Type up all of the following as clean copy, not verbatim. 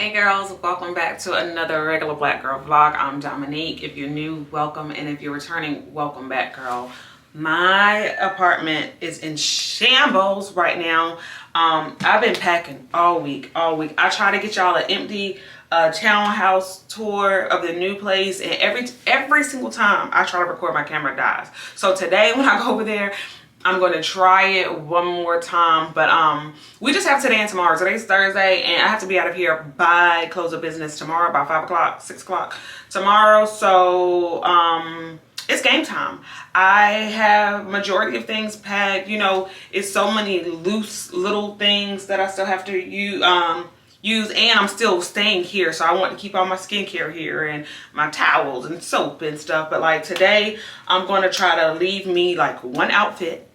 Hey girls, welcome back to another regular black girl vlog. I'm Dominique. If you're new, welcome, and if you're returning, welcome back, girl. My apartment is in shambles right now. I've been packing all week. I try to get y'all an empty townhouse tour of the new place, and every single time I try to record, my camera dies. So today when I go over there, I'm going to try it one more time, but we just have today and tomorrow. Today's Thursday, and I have to be out of here by close of business tomorrow, by 5 o'clock, 6 o'clock tomorrow. So it's game time. I have majority of things packed. You know, it's so many loose little things that I still have to use, and I'm still staying here, so I want to keep all my skincare here and my towels and soap and stuff. But like today, I'm going to try to leave me like one outfit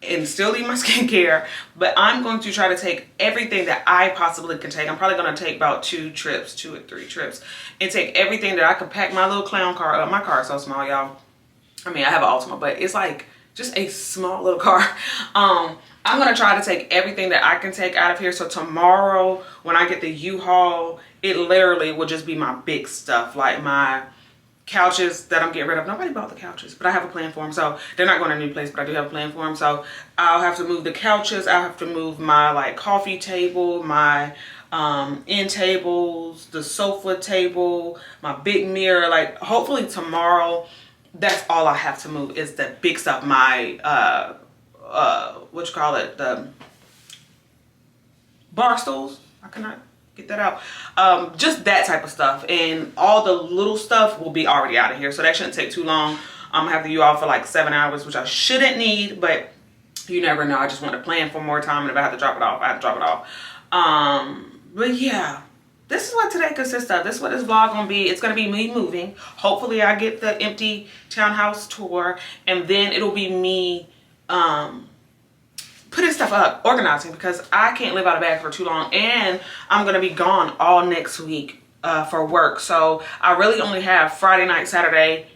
and still leave my skincare, but I'm going to try to take everything that I possibly can take. I'm probably going to take about 2 or 3 trips, and take everything that I can pack my little clown car up. My car is so small, y'all. I mean, I have an Altima, but it's like just a small little car. I'm going to try to take everything that I can take out of here. So tomorrow when I get the U-Haul, it literally will just be my big stuff, like my couches that I'm getting rid of. Nobody bought the couches, but I have a plan for them. So they're not going to a new place, but I do have a plan for them. So I'll have to move the couches. I'll have to move my like coffee table, my end tables, the sofa table, my big mirror. Like hopefully tomorrow, that's all I have to move is the big stuff. My what you call it, the bar stools. I cannot get that out. Just that type of stuff, and all the little stuff will be already out of here, so that shouldn't take too long. I'm gonna have to U-Haul for like 7 hours, which I shouldn't need, but you never know. I just want to plan for more time, and if I have to drop it off, I have to drop it off. But yeah, this is what today consists of. This is what this vlog gonna be. It's gonna be me moving. Hopefully I get the empty townhouse tour, and then it'll be me putting stuff up, organizing, because I can't live out of bag for too long, and I'm gonna be gone all next week for work. So I really only have Friday night and Saturday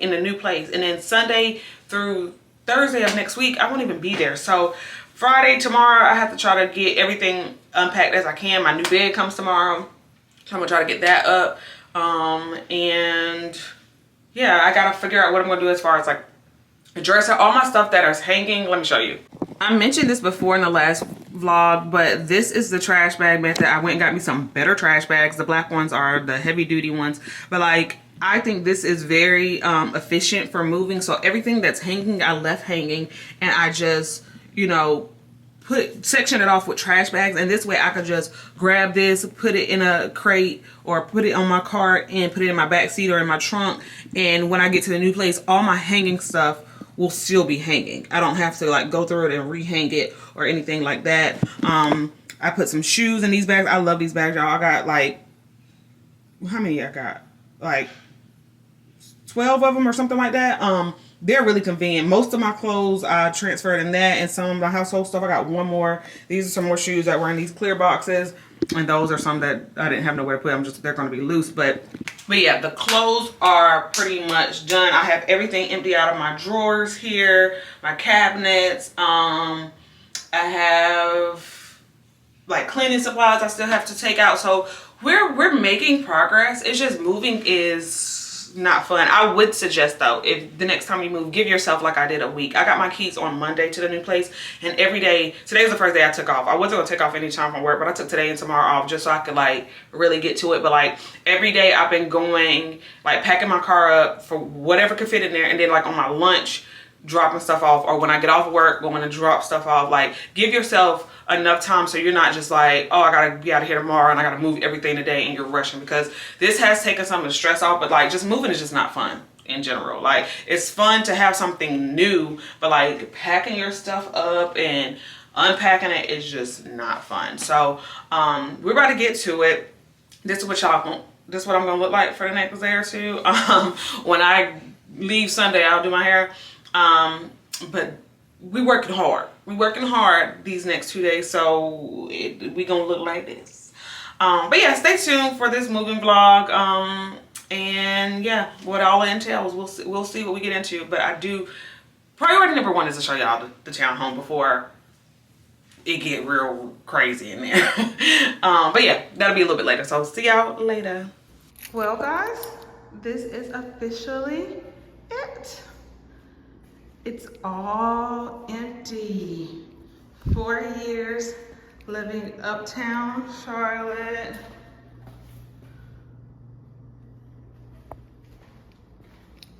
in the new place, and then Sunday through Thursday of next week I won't even be there. So Friday, tomorrow, I have to try to get everything unpacked as I can. My new bed comes tomorrow, so I'm gonna try to get that up. And yeah, I gotta figure out what I'm gonna do as far as like dresser, all my stuff that is hanging. Let me show you. I mentioned this before in the last vlog, but this is the trash bag method. I went and got me some better trash bags. The black ones are the heavy duty ones, but like I think this is very efficient for moving. So everything that's hanging, I left hanging, and I just, you know, section it off with trash bags, and this way I could just grab this, put it in a crate, or put it on my cart and put it in my back seat or in my trunk, and when I get to the new place, all my hanging stuff will still be hanging. I don't have to like go through it and rehang it or anything like that. I put some shoes in these bags. I love these bags, y'all. I got like, how many I got? Like 12 of them or something like that. They're really convenient. Most of my clothes I transferred in that, and some of my household stuff, I got one more. These are some more shoes that were in these clear boxes, and those are some that I didn't have nowhere to put. They're going to be loose, but yeah, the clothes are pretty much done. I have everything empty out of my drawers here, my cabinets. I have like cleaning supplies I still have to take out. So we're making progress. It's just moving is not fun. I would suggest though, if the next time you move, give yourself, like I did, a week. I got my keys on Monday to the new place, and every day, today was the first day I took off. I wasn't gonna take off any time from work, but I took today and tomorrow off just so I could like really get to it. But like every day I've been going, like packing my car up for whatever could fit in there, and then like on my lunch dropping stuff off, or when I get off work going to drop stuff off. Like give yourself enough time so you're not just like, oh, I gotta be out of here tomorrow and I gotta move everything today, and you're rushing, because this has taken some of the stress off. But like just moving is just not fun in general. Like it's fun to have something new, but like packing your stuff up and unpacking it is just not fun. So we're about to get to it. This is what I'm gonna look like for the next day or two. When I leave Sunday, I'll do my hair. But we working hard these next 2 days, so we gonna look like this. But yeah, stay tuned for this moving vlog. And yeah, what all it entails, we'll see what we get into. But I do, priority number 1 is to show y'all the townhome before it get real crazy in there. But yeah, that'll be a little bit later. So see y'all later. Well guys, this is officially it. It's all empty. 4 years living uptown Charlotte.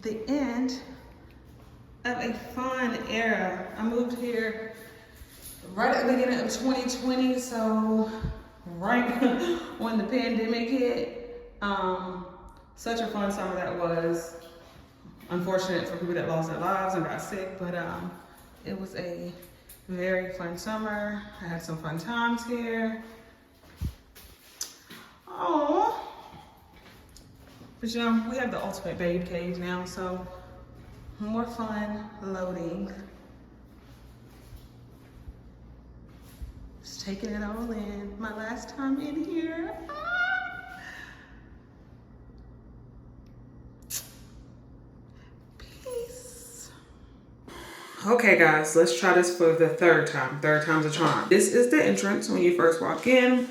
The end of a fun era. I moved here right at the beginning of 2020, so right when the pandemic hit. Such a fun summer that was. Unfortunate for people that lost their lives and got sick, but it was a very fun summer. I had some fun times here. Oh, but you know, we have the ultimate babe cave now, so more fun loading. Just taking it all in. My last time in here. Peace. Okay guys, let's try this for the third time. Third time's a charm. This is the entrance when you first walk in.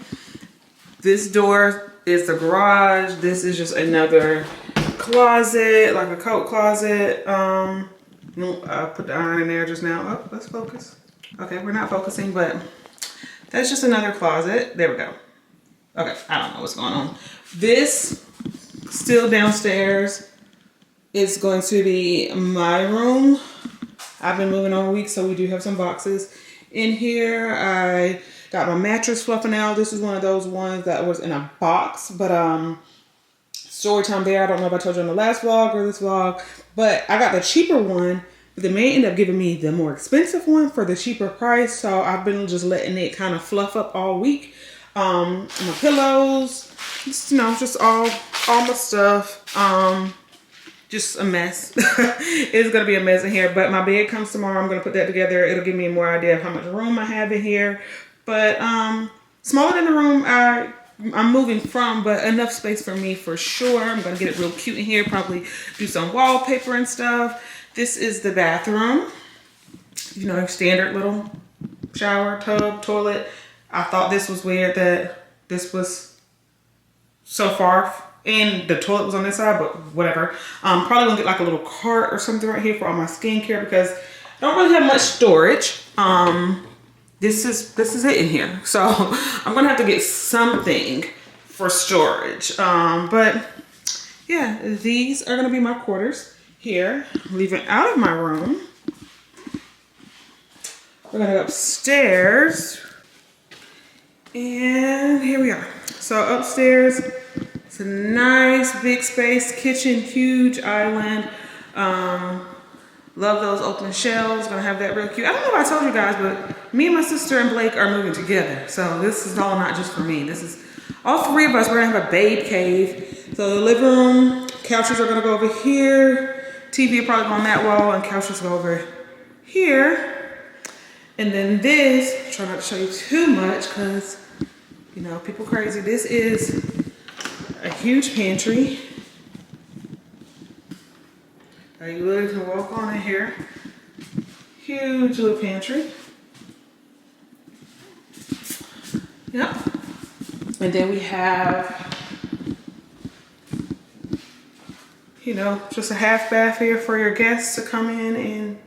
This door is the garage. This is just another closet, like a coat closet. I put the iron in there just now. Oh, let's focus. Okay, we're not focusing, but that's just another closet. There we go. Okay, I don't know what's going on. This, still downstairs, is going to be my room. I've been moving all week, so we do have some boxes in here. I got my mattress fluffing out. This is one of those ones that was in a box, but story time there. I don't know if I told you on the last vlog or this vlog, but I got the cheaper one, but they may end up giving me the more expensive one for the cheaper price. So I've been just letting it kind of fluff up all week. My pillows, just, you know, just all my stuff. Just a mess. It's gonna be a mess in here, but my bed comes tomorrow. I'm gonna put that together. It'll give me more idea of how much room I have in here. But smaller than the room I'm moving from, but enough space for me for sure. I'm gonna get it real cute in here, probably do some wallpaper and stuff. This is the bathroom. You know, standard little shower, tub, toilet. I thought this was weird that this was so far and the toilet was on this side, but whatever. Probably gonna get like a little cart or something right here for all my skincare because I don't really have much storage. This is it in here. So I'm gonna have to get something for storage. But yeah, these are gonna be my quarters here. Leaving out of my room. We're gonna go upstairs. And here we are. So upstairs, it's a nice big space, kitchen, huge island. Love those open shelves. Gonna have that real cute. I don't know if I told you guys, but me and my sister and Blake are moving together. So this is all not just for me. This is all three of us. We're gonna have a babe cave. So the living room, couches are gonna go over here. TV will probably go on that wall and couches go over here. And then this, try not to show you too much because, you know, people crazy. This is a huge pantry. You literally can walk on in here. Huge little pantry. Yep. And then we have, you know, just a half bath here for your guests to come in and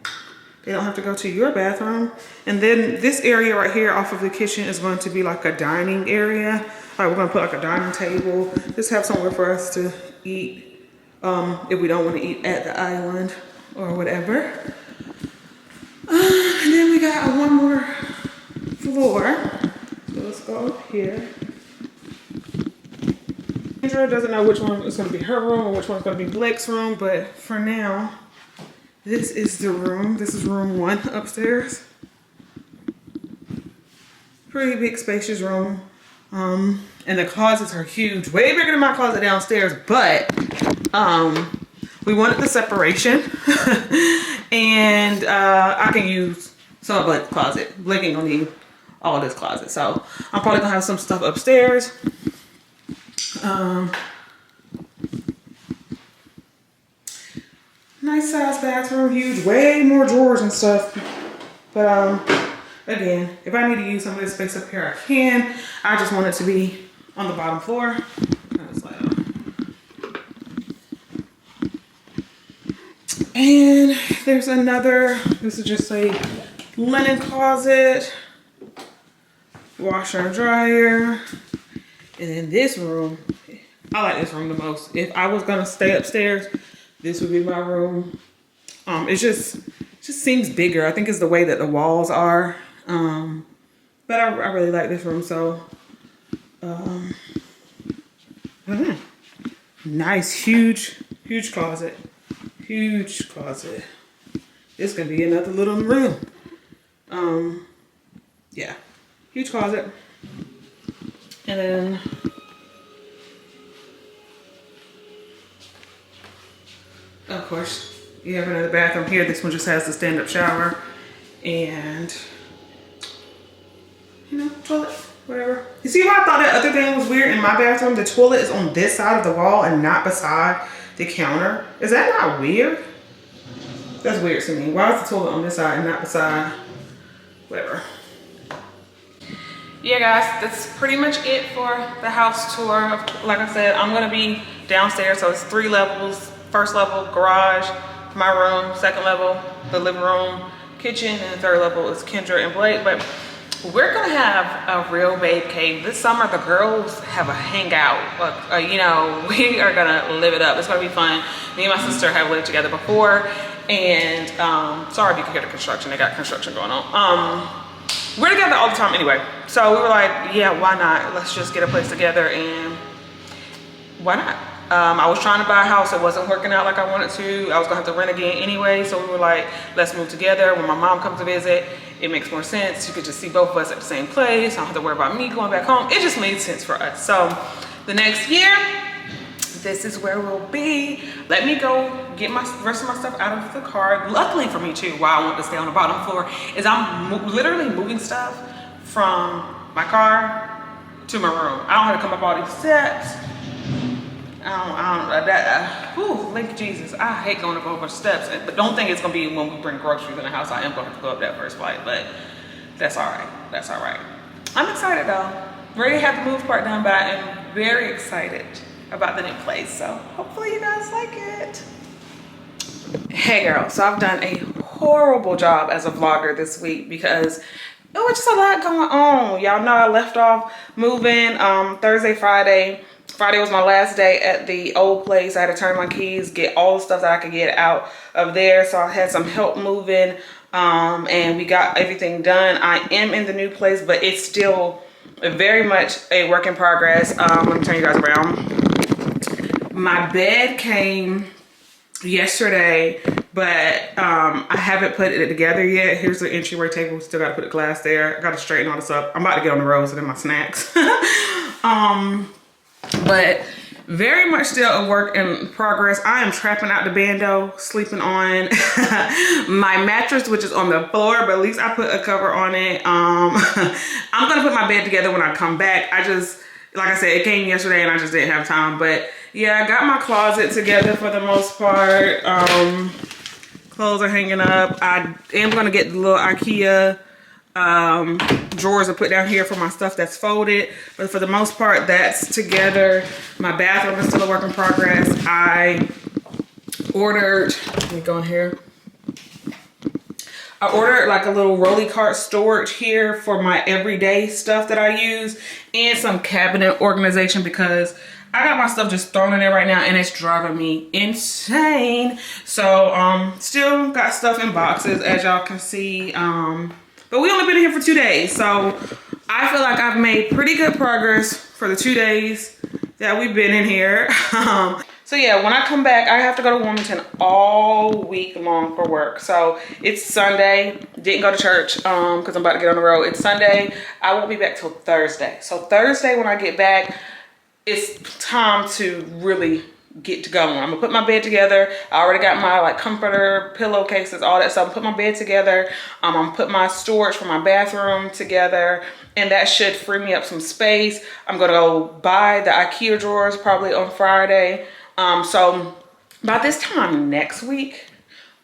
they don't have to go to your bathroom. And then this area right here off of the kitchen is going to be like a dining area. All right, we're gonna put like a dining table. Just have somewhere for us to eat if we don't want to eat at the island or whatever. And then we got one more floor. So let's go up here. Andrea doesn't know which one is going to be her room or which one's going to be Blake's room, but for now, this is the room. This is room 1 upstairs. Pretty big, spacious room. And the closets are huge, way bigger than my closet downstairs, but we wanted the separation. And I can use some of Blake's closet. Blake ain't gonna need all of this closet, so I'm probably gonna have some stuff upstairs. Nice size bathroom, huge, way more drawers and stuff. But again, if I need to use some of this space up here, I can. I just want it to be on the bottom floor. That's loud. And there's another, this is just a linen closet, washer and dryer. And then this room, I like this room the most. If I was gonna stay upstairs, this would be my room. It just seems bigger. I think it's the way that the walls are. But I really like this room, so nice, huge closet. Huge closet. This could be another little room. Yeah, huge closet. And then of course you have another bathroom here. This one just has the stand-up shower and, you know, toilet, whatever. You see why I thought that other thing was weird in my bathroom? The toilet is on this side of the wall and not beside the counter. Is that not weird? That's weird to me. Why is the toilet on this side and not beside, whatever. Yeah guys, that's pretty much it for the house tour. Like I said, I'm gonna be downstairs, so it's 3 levels. First level, garage, my room. Second level, the living room, kitchen, and the 3rd level is Kendra and Blake. But we're gonna have a real babe cave. This summer, the girls have a hangout. You know, we are gonna live it up. It's gonna be fun. Me and my sister have lived together before, and sorry if you can hear the construction. They got construction going on. We're together all the time anyway. So we were like, yeah, why not? Let's just get a place together, and why not? I was trying to buy a house. It wasn't working out like I wanted to. I was gonna have to rent again anyway. So we were like, let's move together. When my mom comes to visit, it makes more sense. You could just see both of us at the same place. I don't have to worry about me going back home. It just made sense for us. So the next year, this is where we'll be. Let me go get my rest of my stuff out of the car. Luckily for me too, why I want to stay on the bottom floor is I'm literally moving stuff from my car to my room. I don't have to come up all these steps. Thank Jesus. I hate going up a bunch of steps, but don't think it's gonna be when we bring groceries in the house. I am gonna have to go up that first flight, but that's all right. That's all right. I'm excited though. Already have the move part done, but I am very excited about the new place. So hopefully you guys like it. Hey girl, so I've done a horrible job as a vlogger this week because it was just a lot going on. Y'all know I left off moving Thursday, Friday. Friday was my last day at the old place. I had to turn my keys, get all the stuff that I could get out of there. So I had some help moving and we got everything done. I am in the new place, but it's still very much a work in progress. Let me turn you guys around. My bed came yesterday, but I haven't put it together yet. Here's the entryway table. Still got to put the glass there. I got to straighten all this up. I'm about to get on the road, so then my snacks. But very much still a work in progress. I am trapping out the bando, sleeping on my mattress, which is on the floor, but at least I put a cover on it. I'm gonna put my bed together when I come back. Like I said, it came yesterday and I just didn't have time. But yeah, I got my closet together for the most part. Clothes are hanging up. I am gonna get the little IKEA drawers to put down here for my stuff that's folded, but for the most part that's together. My bathroom is still a work in progress. I ordered, let me go in here. I ordered like a little rolly cart storage here for my everyday stuff that I use and some cabinet organization because I got my stuff just thrown in there right now and it's driving me insane. So still got stuff in boxes as y'all can see. But we only been here for 2 days, so I feel like I've made pretty good progress for the 2 days that we've been in here. So yeah, when I come back, I have to go to Wilmington all week long for work. So it's Sunday, didn't go to church because I'm about to get on the road. It's Sunday, I won't be back till Thursday. So Thursday when I get back, it's time to really get to going. I'm gonna put my bed together. I already got my like comforter, pillowcases, all that stuff. Put my bed together. I'm gonna put my storage for my bathroom together, and that should free me up some space. I'm gonna go buy the IKEA drawers probably on Friday. So by this time next week,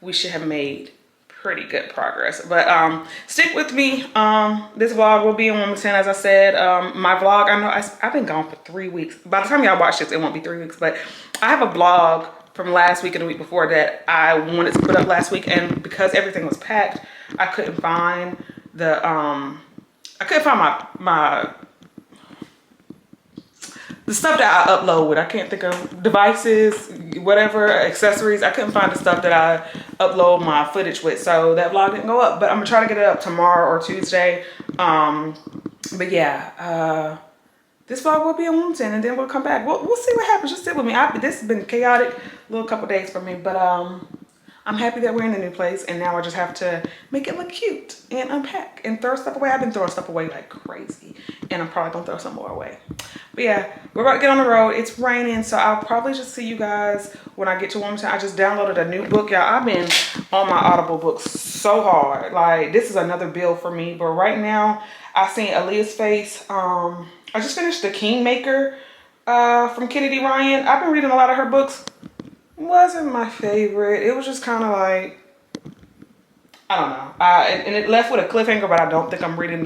we should have made pretty good progress. But stick with me. This vlog will be in Wilmington, as I said. My vlog, I know I've been gone for 3 weeks. By the time y'all watch this, it won't be 3 weeks, but I have a vlog from last week and the week before that I wanted to put up last week, and because everything was packed, I couldn't find the the stuff that I upload with. I can't think of devices, whatever, accessories. I couldn't find the stuff that I upload my footage with, so that vlog didn't go up. But I'm gonna try to get it up tomorrow or Tuesday. But yeah, this vlog will be in Wilmington, and then we'll come back. We'll see what happens. Just sit with me. This has been chaotic little couple days for me, but I'm happy that we're in a new place, and now I just have to make it look cute and unpack and throw stuff away. I've been throwing stuff away like crazy, and I'm probably gonna throw some more away. But yeah, we're about to get on the road. It's raining, so I'll probably just see you guys when I get to Wilmington. I just downloaded a new book, y'all. I've been on my Audible books so hard. Like, this is another bill for me, but right now I seen Aaliyah's face. I just finished The Kingmaker from Kennedy Ryan. I've been reading a lot of her books. Wasn't my favorite. It was just kind of like, I don't know. And it left with a cliffhanger, but I don't think I'm reading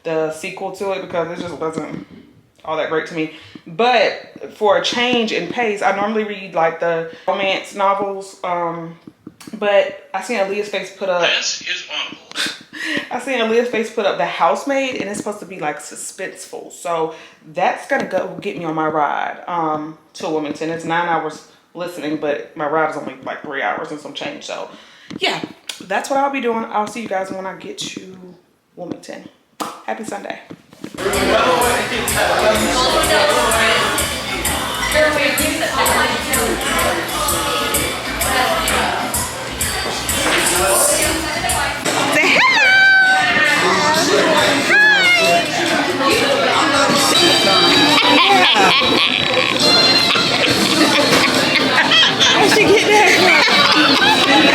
the sequel to it because it just wasn't all that great to me. But for a change in pace, I normally read like the romance novels. But I seen Aaliyah's face put up. This is I seen Aaliyah's face put up The Housemaid, and it's supposed to be like suspenseful. So that's gonna go get me on my ride to Wilmington. It's 9 hours listening, but my ride is only like 3 hours and some change. So yeah, that's what I'll be doing. I'll see you guys when I get to Wilmington. Happy Sunday. How'd she get that from?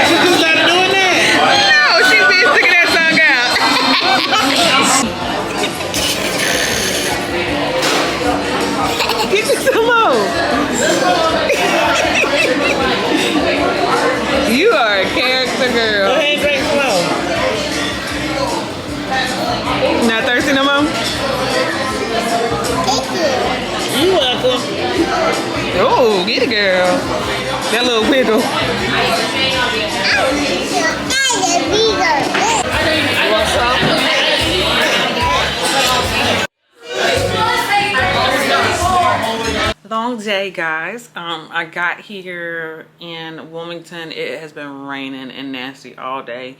She just started doing that? No, she's been sticking that song out. Get you some more. You are a character, girl. Go ahead and drink slow. Not thirsty no more? You welcome. Oh, get it, girl. That little wiggle. Long day, guys. I got here in Wilmington. It has been raining and nasty all day.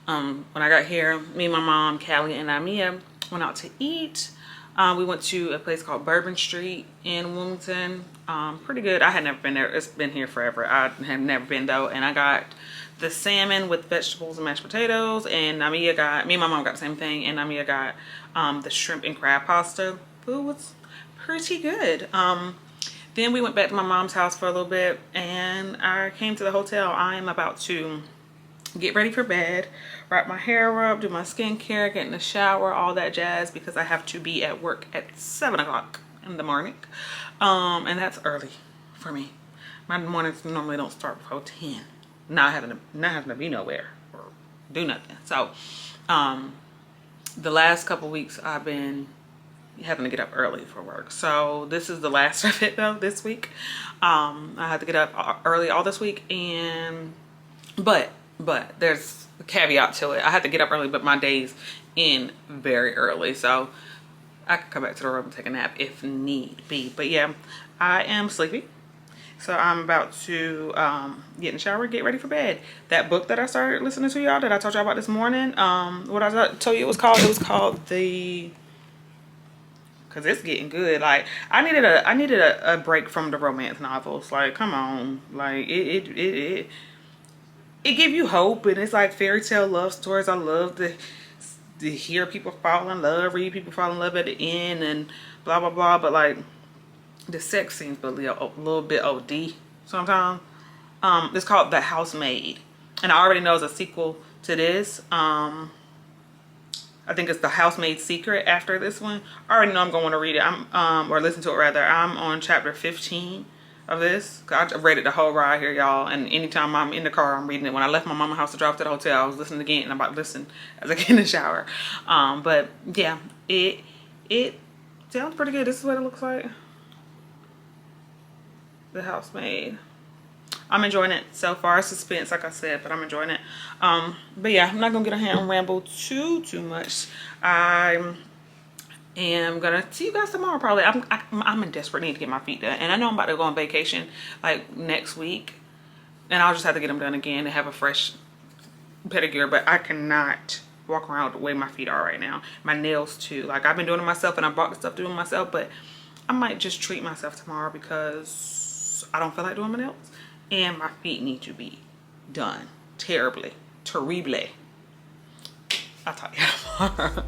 When I got here, me and my mom, Callie, and Amia went out to eat. We went to a place called Bourbon Street in Wilmington. Pretty good. I had never been there. It's been here forever. I have never been though. And I got the salmon with vegetables and mashed potatoes. And me and my mom got the same thing. And Amia got the shrimp and crab pasta. Food was pretty good. Then we went back to my mom's house for a little bit. And I came to the hotel. I am about to get ready for bed, wrap my hair up, do my skincare, get in the shower, all that jazz, because I have to be at work at 7 o'clock in the morning. And that's early for me. My mornings normally don't start before 10. Not having to be nowhere or do nothing. So the last couple weeks I've been having to get up early for work. So this is the last of it though, this week. I had to get up early all this week, and but there's a caveat to it. I had to get up early, but my day's in very early, so I could come back to the room and take a nap if need be. But yeah, I am sleepy, so I'm about to get in the shower, get ready for bed. That book that I started listening to, y'all, that I told y'all about this morning, what I told you it was called the, because it's getting good. Like, I needed a break from the romance novels. Like, come on, like it give you hope, and it's like fairy tale love stories. I love to hear people fall in love, read people fall in love at the end, and blah blah blah. But like the sex scenes, a little bit OD sometimes. It's called The Housemaid, and I already know it's a sequel to this. I think it's The Housemaid's Secret after this one. I already know I'm going to read it. Or listen to it rather. I'm on chapter 15 of this. I read it the whole ride here, y'all. And anytime I'm in the car, I'm reading it. When I left my mama's house to drive to the hotel, I was listening again. And I'm about to listen as I get in the shower. But yeah, it sounds pretty good. This is what it looks like. The housemaid. I'm enjoying it so far. Suspense, like I said, but I'm enjoying it. But yeah, I'm not gonna get on here and ramble too much. I am gonna see you guys tomorrow probably. I'm in desperate need to get my feet done, and I know I'm about to go on vacation like next week, and I'll just have to get them done again and have a fresh pedicure. But I cannot walk around the way my feet are right now. My nails too. Like, I've been doing it myself, and I bought the stuff to do it myself, but I might just treat myself tomorrow because I don't feel like doing my nails, and my feet need to be done terribly. I'll talk to you tomorrow.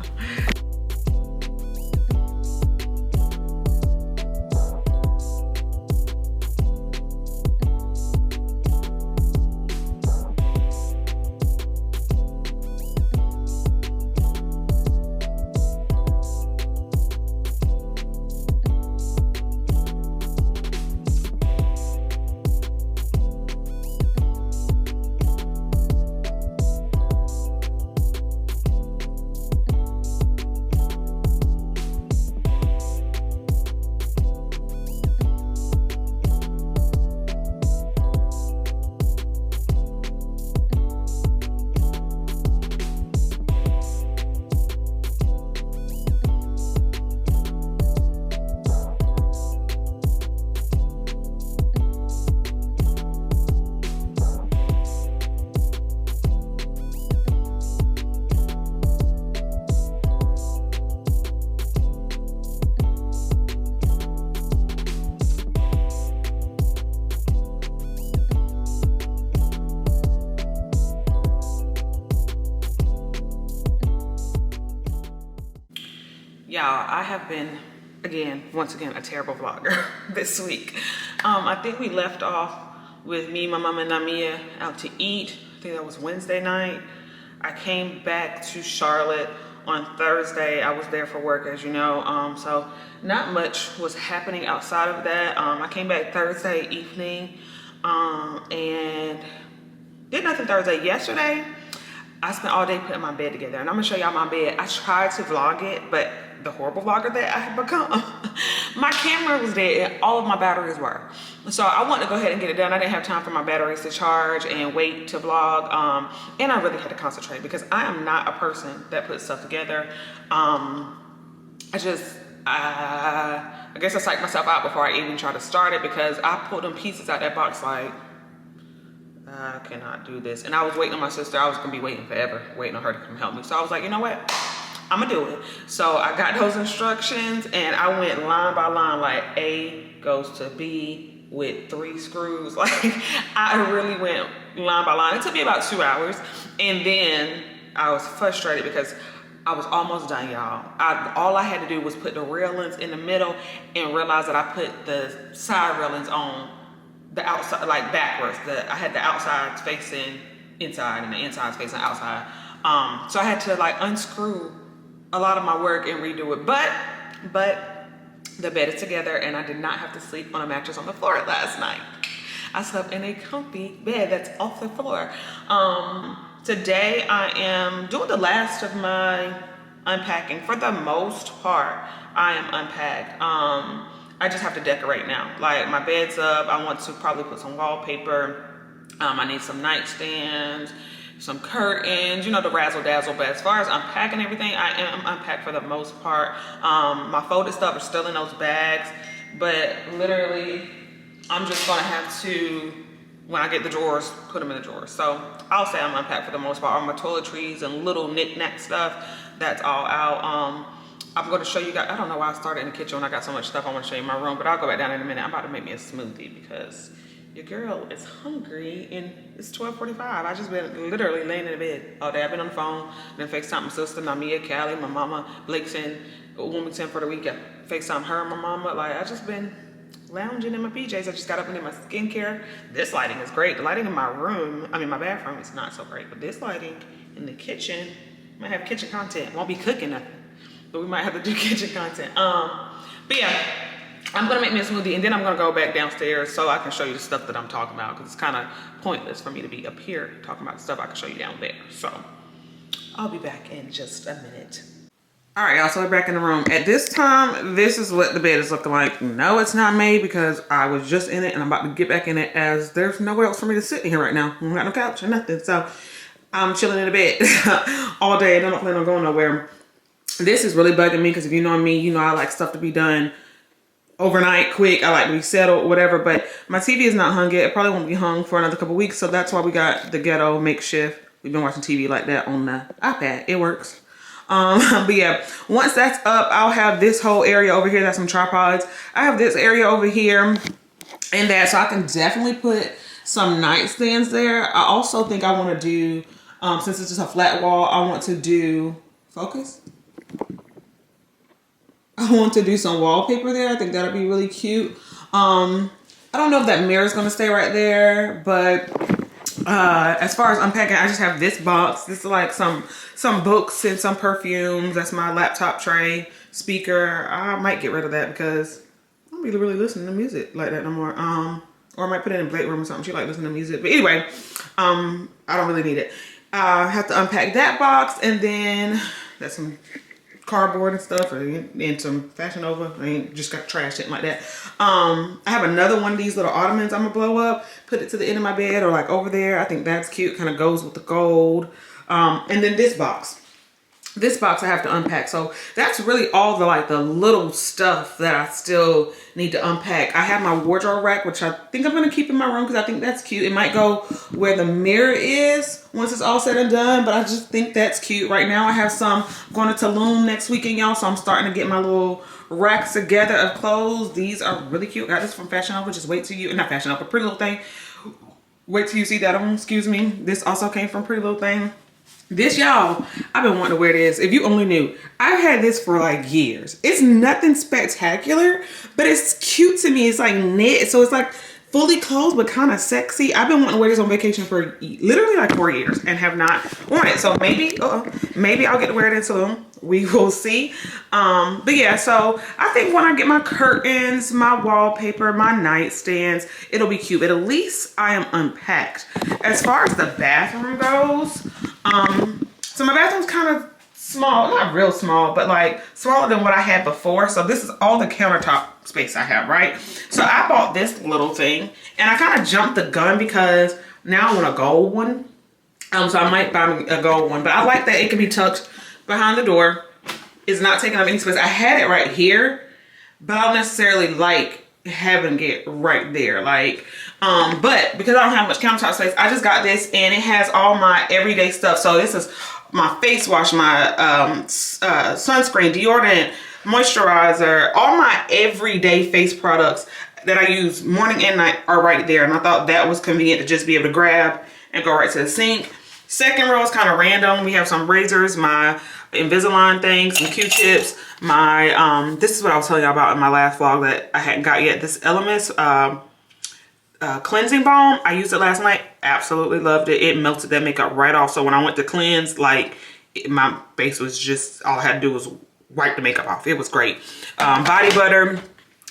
Y'all, I have been, once again, a terrible vlogger this week. I think we left off with me, my mama, and Namia out to eat. I think that was Wednesday night. I came back to Charlotte on Thursday. I was there for work, as you know. So not much was happening outside of that. I came back Thursday evening and did nothing Thursday. Yesterday, I spent all day putting my bed together, and I'm gonna show y'all my bed. I tried to vlog it, but the horrible vlogger that I have become, my camera was dead and all of my batteries were. So I wanted to go ahead and get it done. I didn't have time for my batteries to charge and wait to vlog. And I really had to concentrate because I am not a person that puts stuff together. I guess I psyched myself out before I even tried to start it because I pulled them pieces out that box like, I cannot do this. And I was waiting on my sister. I was gonna be waiting forever, waiting on her to come help me. So I was like, you know what? I'm gonna do it. So I got those instructions and I went line by line, like A goes to B with 3 screws. Like, I really went line by line. It took me about 2 hours. And then I was frustrated because I was almost done, y'all. All I had to do was put the railings in the middle and realize that I put the side railings on the outside, like backwards. I had the outsides facing inside and the insides facing outside. So I had to like unscrew a lot of my work and redo it. But the bed is together and I did not have to sleep on a mattress on the floor last night. I slept in a comfy bed that's off the floor. Today I am doing the last of my unpacking. For the most part, I am unpacked. I just have to decorate now. Like, my bed's up. I want to probably put some wallpaper. I need some nightstands, some curtains, you know, the razzle dazzle. But as far as unpacking everything, I am unpacked for the most part. My folded stuff is still in those bags, but literally I'm just gonna have to, when I get the drawers, put them in the drawers. So I'll say I'm unpacked for the most part. All my toiletries and little knick-knack stuff, that's all out. I'm going to show you guys. I don't know why I started in the kitchen when I got so much stuff I want to show you in my room, but I'll go back down in a minute. I'm about to make me a smoothie because your girl is hungry and it's 12:45. I just been literally laying in the bed all day. I've been on the phone, then FaceTime my sister, Namia, Callie, my mama. Blake's in Wilmington for the weekend. FaceTime her and my mama. Like, I just been lounging in my PJs. I just got up and did my skincare. This lighting is great. The lighting in my room, I mean my bathroom, is not so great, but this lighting in the kitchen, might have kitchen content. Won't be cooking nothing, but we might have to do kitchen content. But yeah, I'm gonna make me a smoothie and then I'm gonna go back downstairs so I can show you the stuff that I'm talking about, because it's kind of pointless for me to be up here talking about stuff I can show you down there. So I'll be back in just a minute. All right, y'all, so we're back in the room. At this time, this is what the bed is looking like. No, it's not made because I was just in it and I'm about to get back in it, as there's nowhere else for me to sit in here right now. I don't got no couch or nothing, so I'm chilling in the bed all day and I don't plan on going nowhere. This is really bugging me because if you know me, you know I like stuff to be done overnight, quick. I like to be settled, whatever, but my TV is not hung yet. It probably won't be hung for another couple weeks, so that's why we got the ghetto makeshift. We've been watching TV like that on the iPad. It works. But yeah, once that's up, I'll have this whole area over here. That's some tripods. I have this area over here and that, so I can definitely put some nightstands there. I also think I want to do, since it's just a flat wall, I want to do, focus? I want to do some wallpaper there. I think that'd be really cute. I don't know if that mirror is going to stay right there, but as far as unpacking, I just have this box. This is like some books and some perfumes. That's my laptop tray, speaker. I might get rid of that because I don't really listen to music like that no more. Or I might put it in Blake room or something. She like listening to music. But anyway, I don't really need it. I have to unpack that box, and then that's some cardboard and stuff, and some Fashion Nova. I ain't just got trash it like that. I have another one of these little ottomans I'm gonna blow up, put it to the end of my bed or like over there. I think that's cute, kind of goes with the gold. And then this box I have to unpack. So that's really all the little stuff that I still need to unpack. I have my wardrobe rack, which I think I'm gonna keep in my room because I think that's cute. It might go where the mirror is once it's all said and done, but I just think that's cute. Right now I have some going to Tulum next weekend, y'all, so I'm starting to get my little racks together of clothes. These are really cute. Got this from Fashion Nova. Just wait till you, not Fashion Nova, Pretty Little Thing. Wait till you see that on, excuse me. This also came from Pretty Little Thing. This, y'all, I've been wanting to wear this. If you only knew, I've had this for like years. It's nothing spectacular, but it's cute to me. It's like knit, so it's like fully clothed but kind of sexy. I've been wanting to wear this on vacation for literally like 4 years and have not worn it. So maybe I'll get to wear it in Tulum. We will see. But yeah, so I think when I get my curtains, my wallpaper, my nightstands, it'll be cute. But at least I am unpacked. As far as the bathroom goes, so my bathroom's kind of small, not real small, but like smaller than what I had before. So this is all the countertop space I have, right? So I bought this little thing and I kind of jumped the gun because now I want a gold one. So I might buy a gold one, but I like that it can be tucked behind the door. It's not taking up any space. I had it right here, but I don't necessarily like having it right there. But because I don't have much countertop space, I just got this and it has all my everyday stuff. So this is my face wash, my sunscreen, deodorant, moisturizer, all my everyday face products that I use morning and night are right there. And I thought that was convenient to just be able to grab and go right to the sink. Second row is kind of random. We have some razors, my Invisalign things, some Q-tips, my, this is what I was telling y'all about in my last vlog that I hadn't got yet. This Elemis cleansing balm. I used it last night. Absolutely loved it. It melted that makeup right off. So when I went to cleanse, my face was just, all I had to do was wipe the makeup off. It was great. Body butter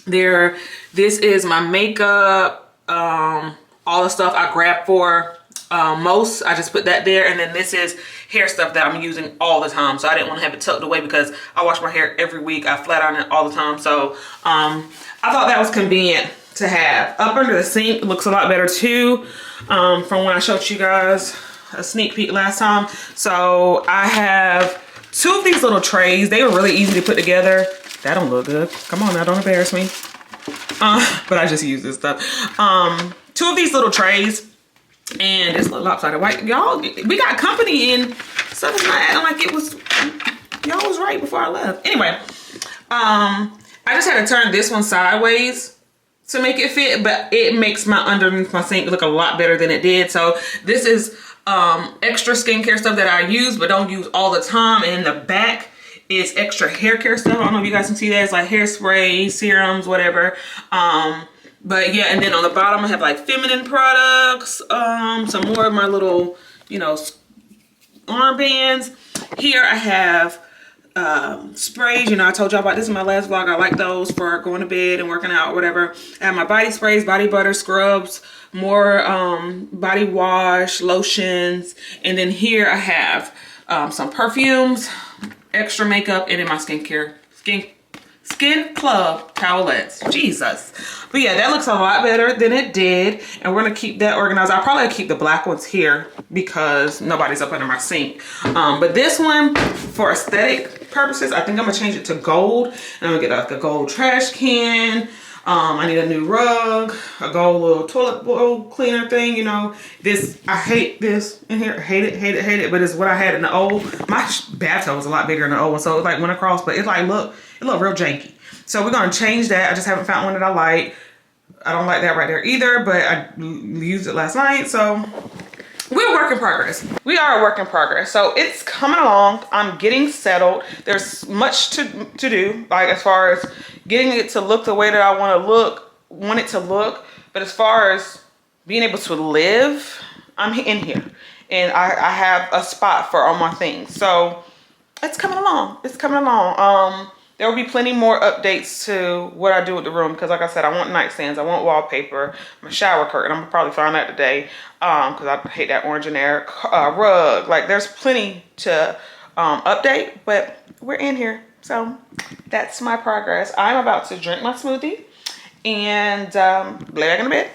there. This is my makeup, all the stuff I grabbed for most. I just put that there. And then this is hair stuff that I'm using all the time. So I didn't want to have it tucked away because I wash my hair every week. I flat iron it all the time. So I thought that was convenient to have. Up under the sink looks a lot better too, from when I showed you guys a sneak peek last time. So I have 2 of these little trays. They were really easy to put together. That don't look good. Come on now, don't embarrass me. But I just use this stuff. 2 of these little trays, and it's a little lopsided white. Y'all, we got company in. Stuff is not acting like it was. Y'all was right before I left. Anyway, I just had to turn this one sideways to make it fit, but it makes my underneath my sink look a lot better than it did. So this is extra skincare stuff that I use but don't use all the time. And in the back is extra hair care stuff. I don't know if you guys can see that. It's like hairspray, serums, whatever. But yeah, and then on the bottom I have like feminine products, some more of my little, you know, armbands. Here I have sprays. You know, I told y'all about this in my last vlog. I like those for going to bed and working out or whatever. I have my body sprays, body butter, scrubs, more body wash, lotions, and then here I have some perfumes, extra makeup, and then my Skin Club towelettes. Jesus. But yeah, that looks a lot better than it did, and we're gonna keep that organized. I'll probably keep the black ones here because nobody's up under my sink. But this one, for aesthetic purposes, I think I'm gonna change it to gold, and I'm gonna get like a gold trash can. I need a new rug, a gold little toilet bowl cleaner thing, you know. This, I hate this in here. Hate it, but it's what I had in the old. My bathtub was a lot bigger in the old one, so it like went across, but it's like, it looked real janky. So we're gonna change that. I just haven't found one that I like. I don't like that right there either, but I used it last night, so we're a work in progress. We are a work in progress. So it's coming along. I'm getting settled. There's much to do, like as far as getting it to look the way that I want it to look. But as far as being able to live, I'm in here. And I have a spot for all my things. So it's coming along. It's coming along. There will be plenty more updates to what I do with the room because, like I said, I want nightstands, I want wallpaper, my shower curtain. I'm gonna probably find that today because I hate that orange and air rug. Like, there's plenty to update, but we're in here. So that's my progress. I'm about to drink my smoothie and lay back in the bed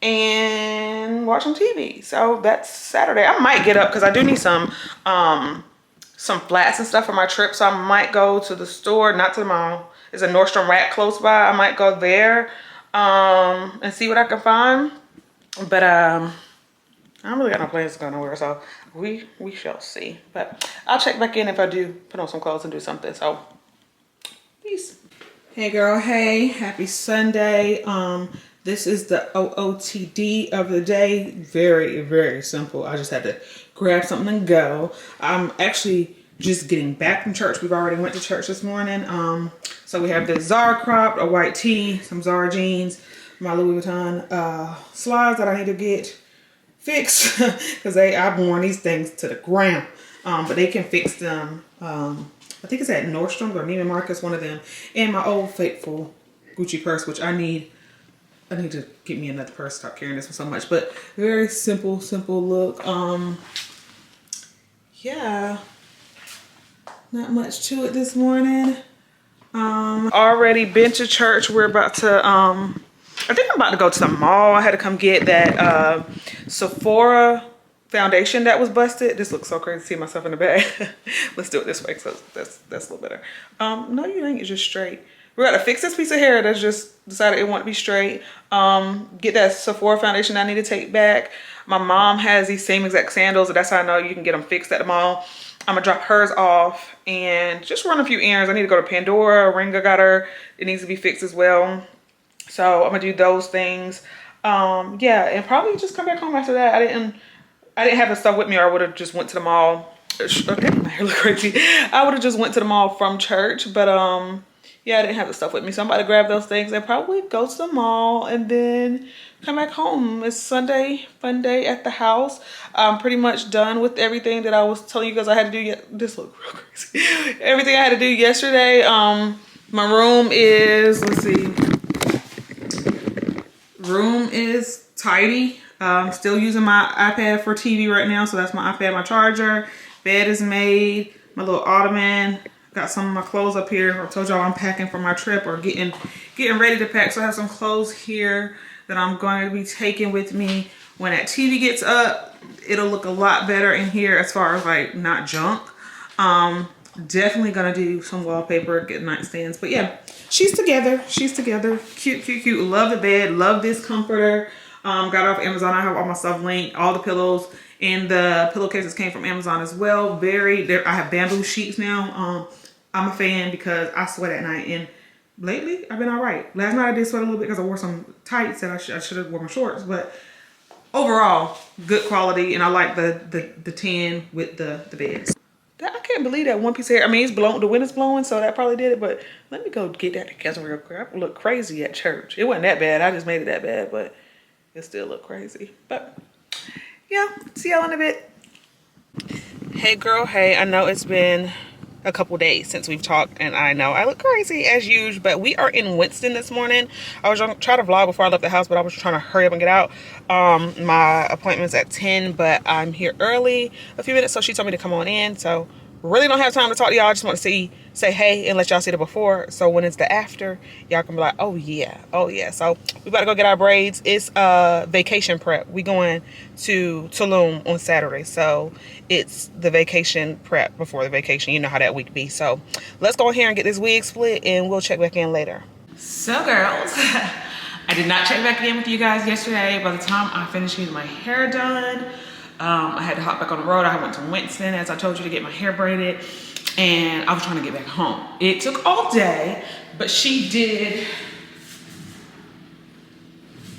and watch some TV. So that's Saturday. I might get up because I do need some flats and stuff for my trip, so I might go to the store, not to the mall. There's a Nordstrom Rack close by. I might go there and see what I can find. But I don't really got no plans to go nowhere, so we shall see. But I'll check back in if I do put on some clothes and do something. So peace. Hey girl, hey, happy Sunday. This is the OOTD of the day. Very, very simple. I just had to grab something and go. I'm actually just getting back from church. We've already went to church this morning. So we have this Zara crop, a white tee, some Zara jeans, my Louis Vuitton slides that I need to get fixed because I've worn these things to the ground. But they can fix them. I think it's at Nordstrom or Neiman Marcus, one of them. And my old faithful Gucci purse, which I need to get me another purse. Stop carrying this one so much. But very simple look. Yeah, not much to it this morning. Already been to church. We're about to I think I'm about to go to the mall. I had to come get that Sephora foundation that was busted. This looks so crazy to see myself in the bag. Let's do it this way, so that's a little better. No, you ain't. It's just straight. We're gonna fix this piece of hair that's just decided it want to be straight. Get that Sephora foundation I need to take back. My mom has these same exact sandals, and that's how I know you can get them fixed at the mall. I'm gonna drop hers off and just run a few errands. I need to go to Pandora. Ringa got her. It needs to be fixed as well. So I'm gonna do those things. Yeah, and probably just come back home after that. I didn't have the stuff with me, or I would have just went to the mall. Oh, damn, my hair look crazy. I would have just went to the mall from church, but yeah, I didn't have the stuff with me, so I'm about to grab those things and probably go to the mall and then come back home. It's Sunday, fun day at the house. I'm pretty much done with everything that I was telling you guys I had to do. This looks real crazy. Everything I had to do yesterday. My room is, let's see. Room is tidy. I'm still using my iPad for TV right now, so that's my iPad, my charger. Bed is made. My little ottoman. Got some of my clothes up here. I told y'all I'm packing for my trip or getting ready to pack. So I have some clothes here that I'm going to be taking with me. When that TV gets up, it'll look a lot better in here as far as like not junk. Definitely gonna do some wallpaper, get nightstands. But yeah, she's together. She's together. Cute, cute, cute. Love the bed. Love this comforter. Got it off Amazon. I have all my stuff linked. All the pillows and the pillowcases came from Amazon as well. I have bamboo sheets now. I'm a fan because I sweat at night, and lately I've been all right. Last night I did sweat a little bit because I wore some tights that I should have worn my shorts, but overall good quality, and I like the tan with the bed. I can't believe that one piece of hair. I mean, it's blown. The wind is blowing, so that probably did it. But let me go get that together real quick. I look crazy at church. It wasn't that bad. I just made it that bad, but it still looked crazy. But yeah, see y'all in a bit. Hey girl, hey. I know it's been a couple days since we've talked, and I know I look crazy as usual, but we are in Winston this morning. I was trying to vlog before I left the house, but I was trying to hurry up and get out. My appointment's at 10, but I'm here early a few minutes, so she told me to come on in. So really don't have time to talk to y'all. I just want to say hey and let y'all see the before, so when it's the after, y'all can be like, oh yeah. So we about to go get our braids. It's vacation prep. We going to Tulum on Saturday, so it's the vacation prep before the vacation. You know how that week be. So let's go here and get this wig split, and we'll check back in later. So girls, I did not check back in with you guys yesterday. By the time I finished getting my hair done, I had to hop back on the road. I went to Winston, as I told you, to get my hair braided, and I was trying to get back home. It took all day, but she did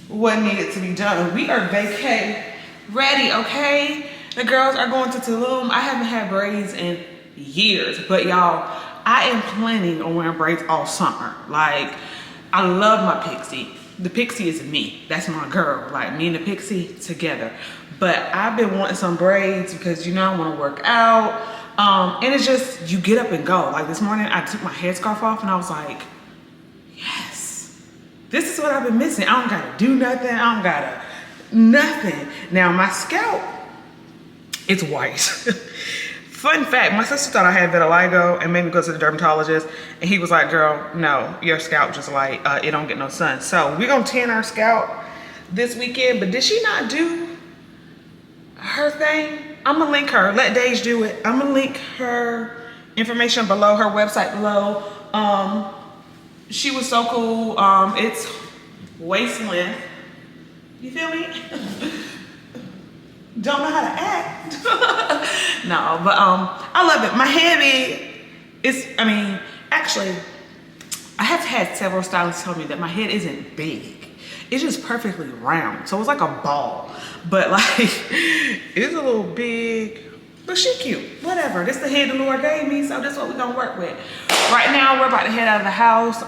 what needed to be done. We are vacay ready, okay? The girls are going to Tulum. I haven't had braids in years, but y'all, I am planning on wearing braids all summer. Like, I love my pixie. The pixie is me. That's my girl. Like, me and the pixie together. But I've been wanting some braids because, you know, I want to work out. And it's just, you get up and go. Like this morning, I took my headscarf off and I was like, yes, this is what I've been missing. I don't gotta do nothing. I don't gotta nothing. Now my scalp, it's white. Fun fact, my sister thought I had vitiligo and made me go to the dermatologist, and he was like, girl, no, your scalp just like, it don't get no sun. So we're gonna tan our scalp this weekend. But did she not do her thing? I'm gonna link her, let Daisy do it. I'm gonna link her information below, her website below. She was so cool. It's waist length. You feel me? Don't know how to act. No, but I love it. My head is, I mean, actually, I have had several stylists tell me that my head isn't big. It's just perfectly round. So it's like a ball. But like, it's a little big, but she cute. Whatever. This is the head the Lord gave me, so this is what we're gonna work with. Right now, we're about to head out of the house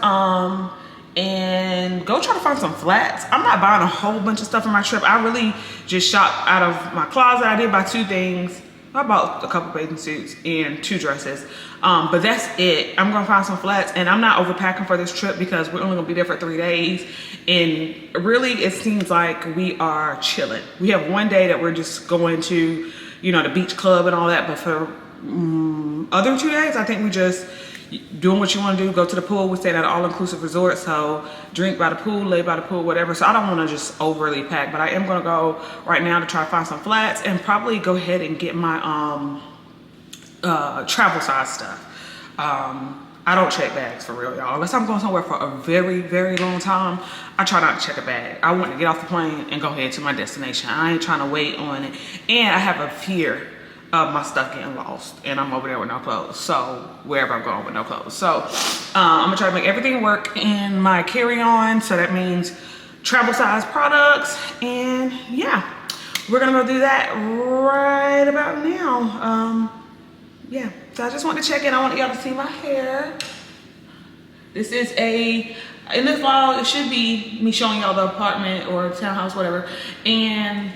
and go try to find some flats. I'm not buying a whole bunch of stuff for my trip. I really just shopped out of my closet. I did buy 2 things. I bought a couple bathing suits and 2 dresses. But that's it. I'm gonna find some flats, and I'm not overpacking for this trip because we're only gonna be there for 3 days. And really, it seems like we are chilling. We have one day that we're just going to, you know, the beach club and all that. But for other 2 days, I think we just doing what you want to do. Go to the pool. We stayed at an all-inclusive resort, so drink by the pool, lay by the pool, whatever. So I don't want to just overly pack, but I am gonna go right now to try to find some flats and probably go ahead and get my travel size stuff. I don't check bags for real, y'all. Unless I'm going somewhere for a very, very long time, I try not to check a bag. I want to get off the plane and go ahead to my destination. I ain't trying to wait on it. And I have a fear of my stuff getting lost, and I'm over there with no clothes. So wherever I'm going with no clothes. So I'm gonna try to make everything work in my carry-on. So that means travel size products. And yeah, we're gonna go do that right about now. Yeah, so I just want to check in. I want y'all to see my hair. This is in this vlog, it should be me showing y'all the apartment or townhouse, whatever, and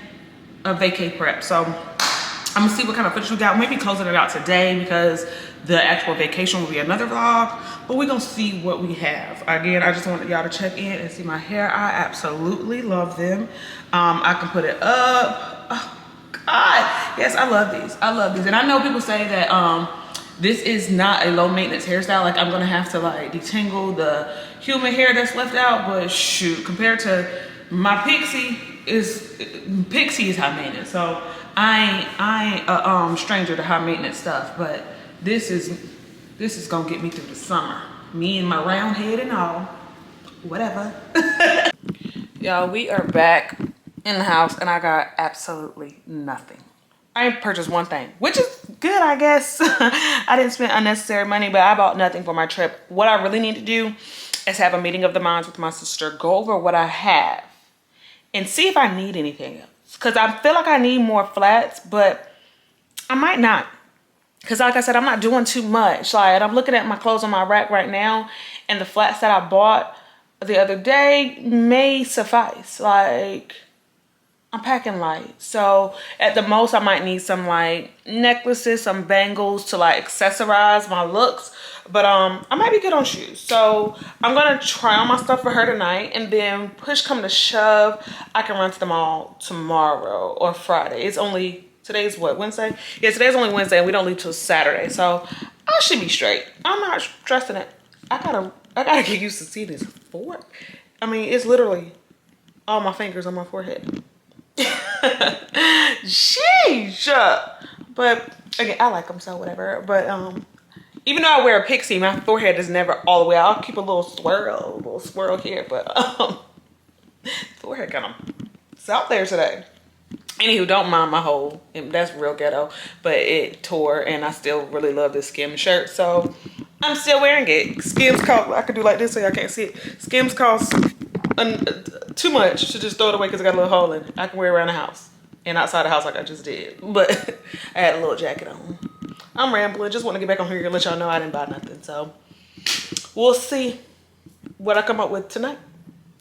a vacay prep. So I'm gonna see what kind of footage we got. Maybe closing it out today because the actual vacation will be another vlog, but we're gonna see what we have. Again, I just wanted y'all to check in and see my hair. I absolutely love them. I can put it up. Oh, God, yes, I love these. I love these. And I know people say that this is not a low maintenance hairstyle. Like, I'm gonna have to like detangle the human hair that's left out, but shoot, compared to my pixie is high maintenance. So I ain't a stranger to high maintenance stuff, but this is gonna get me through the summer. Me and my round head and all, whatever. Y'all, we are back in the house and I got absolutely nothing. I purchased one thing, which is good, I guess. I didn't spend unnecessary money, but I bought nothing for my trip. What I really need to do is have a meeting of the minds with my sister, go over what I have, and see if I need anything else. Because I feel like I need more flats, but I might not. Because like I said, I'm not doing too much. Like, I'm looking at my clothes on my rack right now, and the flats that I bought the other day may suffice. Like, I'm packing light. So at the most I might need some like necklaces, some bangles to like accessorize my looks. But I might be good on shoes. So I'm gonna try on my stuff for her tonight, and then push come to shove, I can run to the mall tomorrow or Friday. It's only, today's what, Wednesday? Yeah, today's only Wednesday and we don't leave till Saturday. So I should be straight. I'm not stressing it. I gotta get used to see this fork. I mean, it's literally all my fingers on my forehead. Sheesh. But again, I like them, so whatever. But even though I wear a pixie, my forehead is never all the way out. I'll keep a little swirl here, but forehead kind of, it's out there today. Anywho, don't mind my hole. That's real ghetto, but it tore, and I still really love this Skims shirt, so I'm still wearing it. Skims cost, I could do like this so y'all can't see it. Skims cost too much to just throw it away because I got a little hole in it. I can wear it around the house and outside the house like I just did, but I had a little jacket on. I'm rambling. Just want to get back on here and let y'all know I didn't buy nothing. So we'll see what I come up with tonight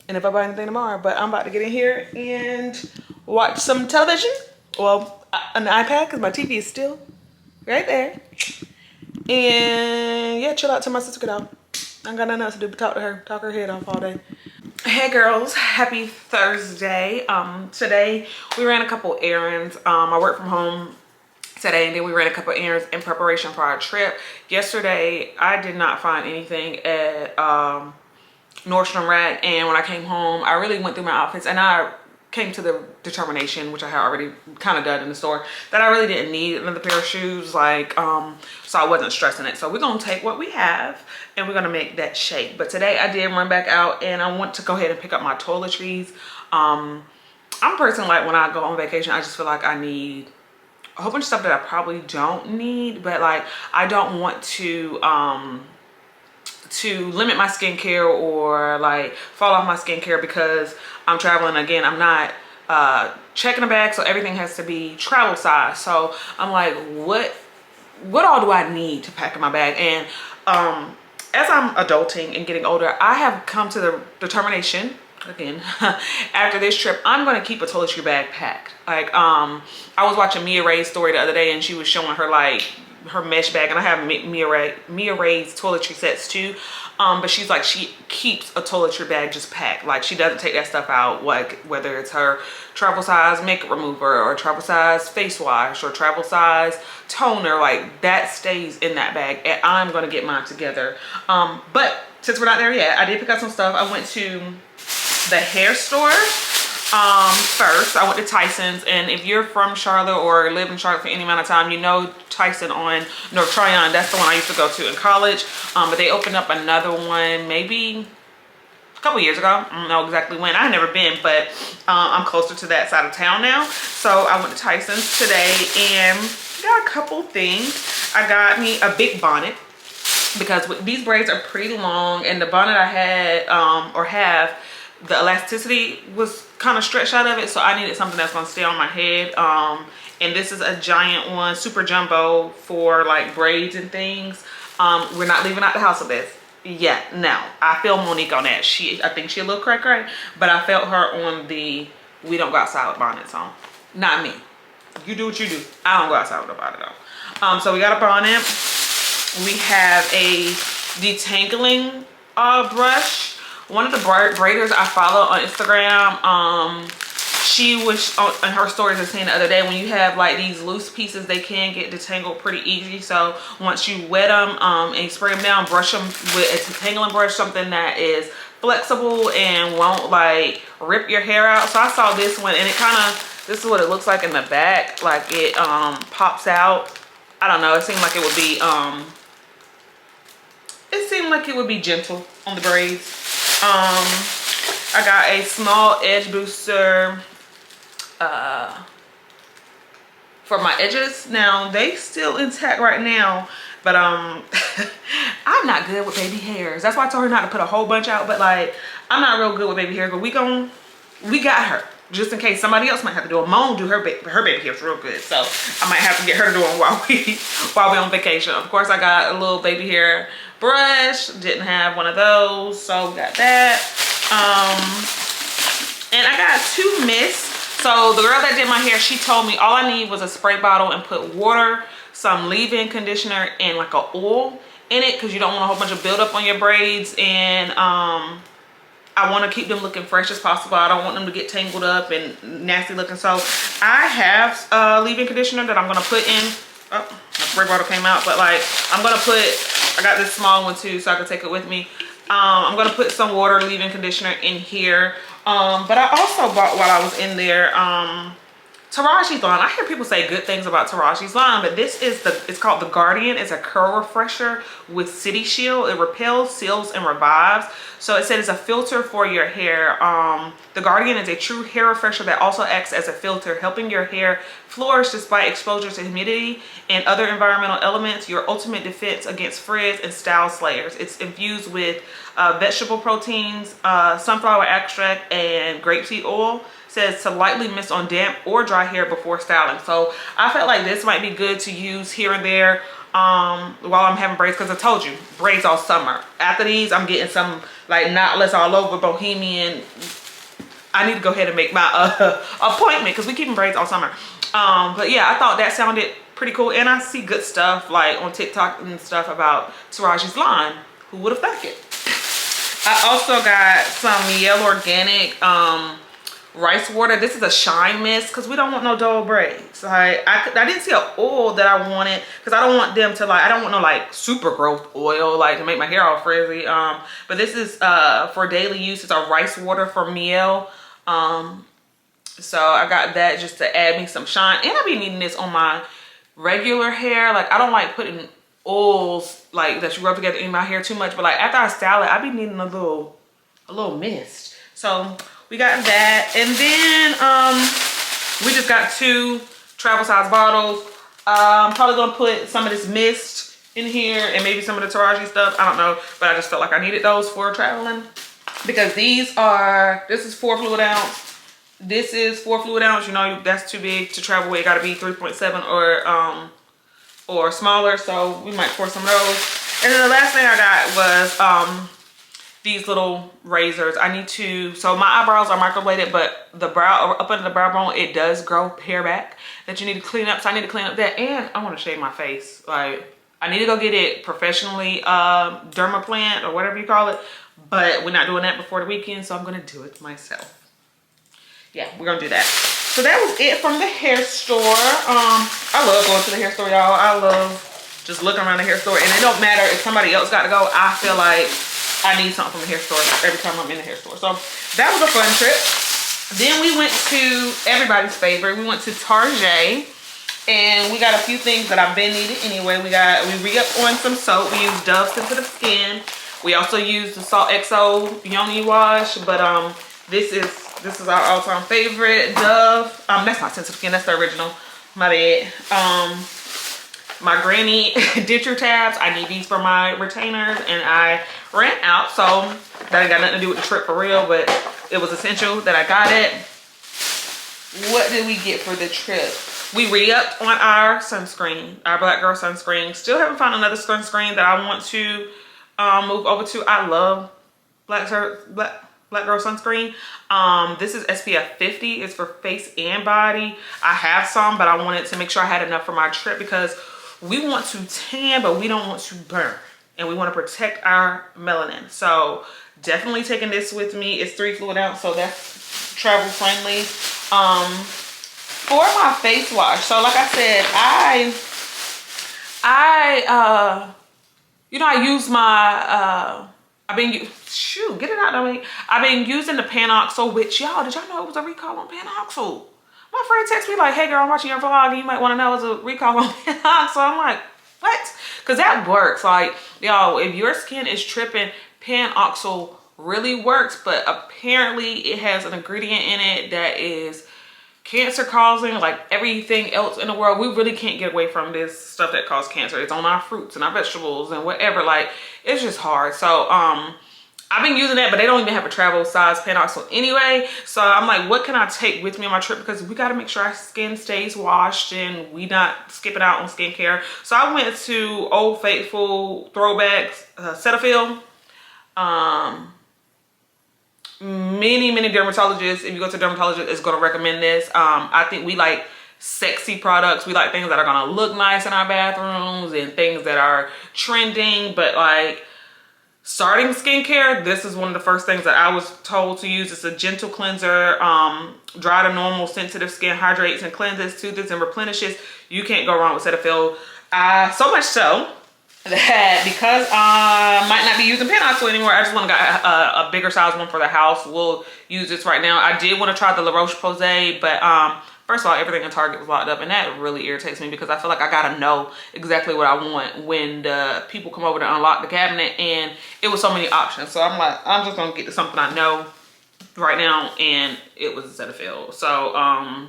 and if I buy anything tomorrow. But I'm about to get in here and watch some television. Well, an iPad because my TV is still right there. And yeah, chill out till my sister get out. I ain't got nothing else to do but talk to her, talk her head off all day. Hey girls, happy Thursday. Today we ran a couple errands. I work from home today, and then we ran a couple errands in preparation for our trip. Yesterday I did not find anything at Nordstrom Rack, and when I came home I really went through my outfits and I came to the determination, which I had already kind of done in the store, that I really didn't need another pair of shoes, like so I wasn't stressing it. So we're gonna take what we have and we're gonna make that shake. But today I did run back out and I want to go ahead and pick up my toiletries. I'm a person, like when I go on vacation, I just feel like I need a whole bunch of stuff that I probably don't need, but like I don't want to limit my skincare or like fall off my skincare because I'm traveling. Again, I'm not checking a bag, so everything has to be travel size. So I'm like, what all do I need to pack in my bag? And as I'm adulting and getting older, I have come to the determination, again, after this trip, I'm going to keep a toiletry bag packed. Like I was watching Mia Ray's story the other day, and she was showing her like her mesh bag, and I have Mia Ray's toiletry sets too. But she's like, she keeps a toiletry bag just packed. Like she doesn't take that stuff out, like whether it's her travel size makeup remover or travel size face wash or travel size toner, like that stays in that bag, and I'm gonna get mine together. But since we're not there yet, I did pick up some stuff. I went to the hair store. First I went to Tyson's, and if you're from Charlotte or live in Charlotte for any amount of time, you know Tyson on North Tryon. That's the one I used to go to in college. But they opened up another one maybe a couple years ago. I don't know exactly when. I've never been, but I'm closer to that side of town now. So I went to Tyson's today and got a couple things. I got me a big bonnet because these braids are pretty long, and the bonnet I had the elasticity was kind of stretched out of it, so I needed something that's going to stay on my head. And this is a giant one, super jumbo, for like braids and things. We're not leaving out the house with this yet. Now I feel Monique on that. I think she a little cray, but I felt her on the we don't go outside with bonnets on. Not me. You do what you do. I don't go outside with a bonnet on. So we got a bonnet. We have a detangling brush. One of the braiders I follow on Instagram, she was on her stories I seen the other day, when you have like these loose pieces, they can get detangled pretty easy. So once you wet them and you spray them down, brush them with a detangling brush, something that is flexible and won't like rip your hair out. So I saw this one, and it kind of, this is what it looks like in the back. Like it pops out. I don't know, it seemed like it would be gentle on the braids. I got a small edge booster for my edges. Now they still intact right now, but I'm not good with baby hairs. That's why I told her not to put a whole bunch out, but like I'm not real good with baby hairs, but we got her just in case somebody else might have to do it. Mom do her baby hairs real good, so I might have to get her to do them while we on vacation. Of course, I got a little baby hair brush. Didn't have one of those, so we got that. And I got two mists. So the girl that did my hair, she told me all I need was a spray bottle and put water, some leave-in conditioner, and like a oil in it, because you don't want a whole bunch of buildup on your braids. And I want to keep them looking fresh as possible. I don't want them to get tangled up and nasty looking. So I have a leave-in conditioner that I'm going to put in. Oh, my spray bottle came out, but like I'm going to put, I got this small one too, so I can take it with me. I'm going to put some water leave-in conditioner in here. But I also bought, while I was in there, Taraji's line. I hear people say good things about Taraji's line, but this is it's called the Guardian. It's a curl refresher with City Shield. It repels, seals, and revives. So it said it's a filter for your hair. The Guardian is a true hair refresher that also acts as a filter, helping your hair flourish despite exposure to humidity and other environmental elements. Your ultimate defense against frizz and style slayers. It's infused with vegetable proteins, sunflower extract, and grapeseed oil. Says to lightly mist on damp or dry hair before styling. So I felt like this might be good to use here and there while I'm having braids, because I told you, braids all summer. After these, I'm getting some like knotless all over bohemian. I need to go ahead and make my appointment, because we keeping braids all summer. But yeah, I thought that sounded pretty cool, and I see good stuff like on TikTok and stuff about Taraji's line. Who would have thought it? I also got some Miel Organic rice water. This is a shine mist, because we don't want no dull braids. Like I didn't see an oil that I wanted, because I don't want them to like, I don't want no like super growth oil like to make my hair all frizzy. But this is for daily use. It's a rice water for Miel. So I got that just to add me some shine, and I'll be needing this on my regular hair. Like I don't like putting oils like that you rub together in my hair too much, but like after I style it, I be needing a little mist. So we got that, and then we just got 2 travel size bottles. I'm probably gonna put some of this mist in here and maybe some of the Taraji stuff. I don't know, but I just felt like I needed those for traveling, because this is 4 fluid ounce. This is 4 fluid ounce. You know, that's too big to travel with. It gotta be 3.7 or smaller. So we might pour some of those. And then the last thing I got was these little razors. I need to, so my eyebrows are microbladed, but the brow, up under the brow bone, it does grow hair back that you need to clean up. So I need to clean up that, and I want to shave my face. Like I need to go get it professionally dermaplant or whatever you call it, but we're not doing that before the weekend, so I'm gonna do it myself. Yeah, we're gonna do that. So that was it from the hair store. I love going to the hair store, y'all. I love just looking around the hair store, and it don't matter if somebody else got to go. I feel like I need something from the hair store every time I'm in the hair store. So that was a fun trip. Then we went to everybody's favorite. We went to Target, and we got a few things that I've been needing anyway. We re-upped on some soap. We used Dove Sensitive Skin. We also used the Salt XO Yoni Wash, but this is our all-time favorite, Dove. That's not Sensitive Skin, that's the original. My bad. My granny denture tabs, I need these for my retainers, and I ran out, so that ain't got nothing to do with the trip for real, but it was essential that I got it. What did we get for the trip? We re-upped on our sunscreen, our Black Girl sunscreen. Still haven't found another sunscreen that I want to move over to. I love Black Girl sunscreen. This is SPF 50. It's for face and body. I have some, but I wanted to make sure I had enough for my trip, because we want to tan, but we don't want to burn, and we want to protect our melanin. So definitely taking this with me. It's 3 fluid ounce, so that's travel friendly. For my face wash, so like I said, I use my I've been using the Panoxyl, which y'all, did y'all know it was a recall on Panoxyl? My friend texted me like, hey girl, I'm watching your vlog and you might want to know it's a recall on Panoxyl. I'm like, what? Because that works. Like, y'all, if your skin is tripping, Panoxyl really works, but apparently it has an ingredient in it that is cancer causing, like everything else in the world. We really can't get away from this stuff that causes cancer. It's on our fruits and our vegetables and whatever. Like, it's just hard. So I've been using that, but they don't even have a travel size Panoxyl anyway. So I'm like, what can I take with me on my trip? Because we got to make sure our skin stays washed and we not skipping out on skincare. So I went to Old Faithful Throwbacks Cetaphil many dermatologists, if you go to a dermatologist, is going to recommend this. I think we like sexy products. We like things that are going to look nice in our bathrooms and things that are trending. But like starting skincare, this is one of the first things that I was told to use. It's a gentle cleanser, dry to normal sensitive skin, hydrates and cleanses, soothes and replenishes. You can't go wrong with Cetaphil. So much so that because I might not be using Panaxil anymore, I just want to get a bigger size one for the house. We'll use this right now. I did want to try the La Roche-Posay, but first of all, everything in Target was locked up, and that really irritates me because I feel like I gotta know exactly what I want when the people come over to unlock the cabinet, and it was so many options. So I'm like, I'm just gonna get to something I know right now, and it was Cetaphil. So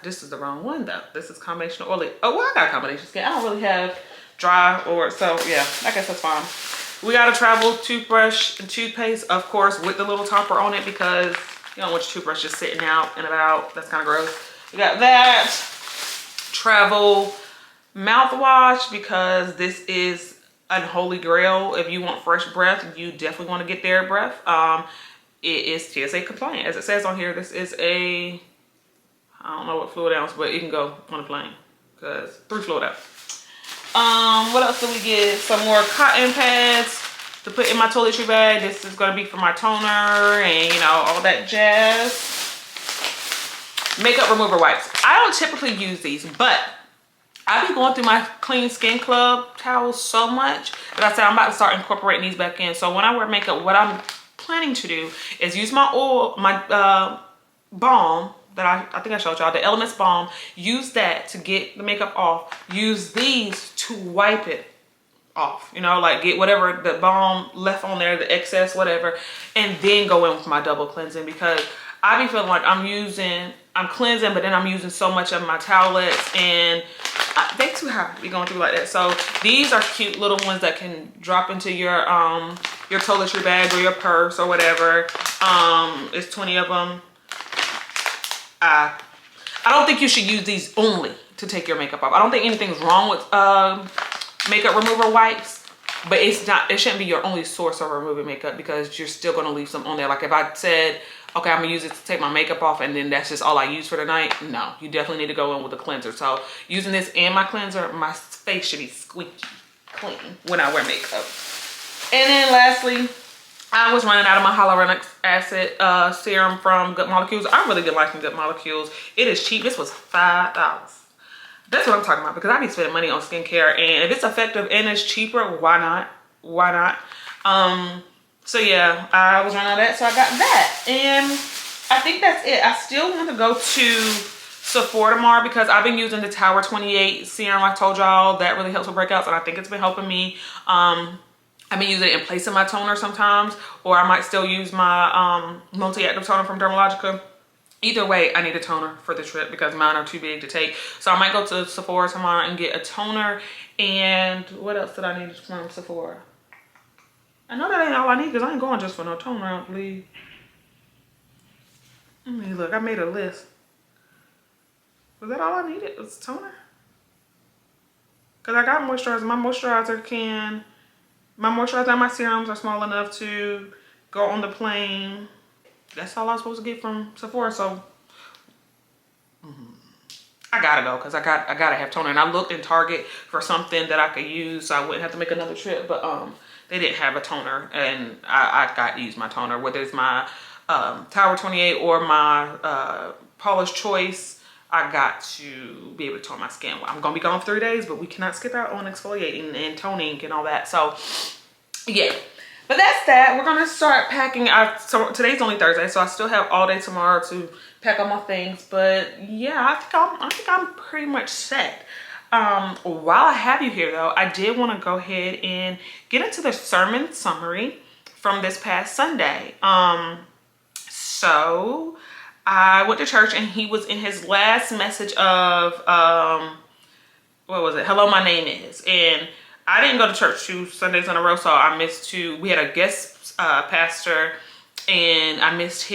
this is the wrong one though. This is combination oily. Oh, well, I got combination skin. I don't really have dry or, so yeah, I guess that's fine. We got a travel toothbrush and toothpaste, of course, with the little topper on it because you don't want your toothbrush just sitting out and about. That's kind of gross. We got that. Travel mouthwash because this is unholy grail. If you want fresh breath, you definitely want to get their breath. It is TSA compliant. As it says on here, this is a, I don't know what fluid ounce, but it can go on a plane because 3 fluid ounce. What else do we get? Some more cotton pads to put in my toiletry bag. This is going to be for my toner and, you know, all that jazz. Makeup remover wipes. I don't typically use these, but I've been going through my Clean Skin Club towels so much that I said I'm about to start incorporating these back in. So when I wear makeup, what I'm planning to do is use my oil, my balm that I think I showed y'all, the Elements balm. Use that to get the makeup off. Use these to wipe it off, you know, like get whatever the balm left on there, the excess, whatever, and then go in with my double cleansing because I be feeling like I'm cleansing, but then I'm using so much of my towelettes and they too high to be going through like that. So these are cute little ones that can drop into your toiletry bag or your purse or whatever. It's 20 of them. I don't think you should use these only to take your makeup off. I don't think anything's wrong with makeup remover wipes, but it shouldn't be your only source of removing makeup because you're still going to leave some on there. Like if I said, okay, I'm gonna use it to take my makeup off and then that's just all I use for the night, no, you definitely need to go in with a cleanser. So using this and my cleanser, my face should be squeaky clean when I wear makeup. And then lastly, I was running out of my hyaluronic acid serum from Good Molecules. I really been liking Good Molecules. It is cheap. This was $5. That's what I'm talking about because I be spending money on skincare, and if it's effective and it's cheaper, why not? Why not? So yeah, I was running out of that, so I got that. And I think that's it. I still want to go to Sephora tomorrow because I've been using the Tower 28 serum. I told y'all that really helps with breakouts, and I think it's been helping me. I've been using it in place of my toner sometimes, or I might still use my multi-active toner from Dermalogica. Either way, I need a toner for the trip because mine are too big to take. So I might go to Sephora tomorrow and get a toner. And what else did I need from Sephora? I know that ain't all I need because I ain't going just for no toner, I don't believe. Let me look, I made a list. Was that all I needed? Was toner? Because I got moisturizer. My moisturizer and my serums are small enough to go on the plane. That's all I was supposed to get from Sephora. So I gotta go because I gotta have toner. And I looked in Target for something that I could use so I wouldn't have to make another trip. But they didn't have a toner, and I got to use my toner, whether it's my Tower 28 or my Paula's Choice. I got to be able to tone my skin. I'm gonna be gone for 3 days, but we cannot skip out on exfoliating and toning and all that. So yeah, but that's that. We're gonna start packing. So today's only Thursday, so I still have all day tomorrow to pack all my things. But yeah, I think I'm pretty much set. While I have you here though, I did want to go ahead and get into the sermon summary from this past Sunday. So I went to church and he was in his last message of, what was it? Hello, my name is. And I didn't go to church 2 Sundays in a row, so I missed 2. We had a guest pastor and I missed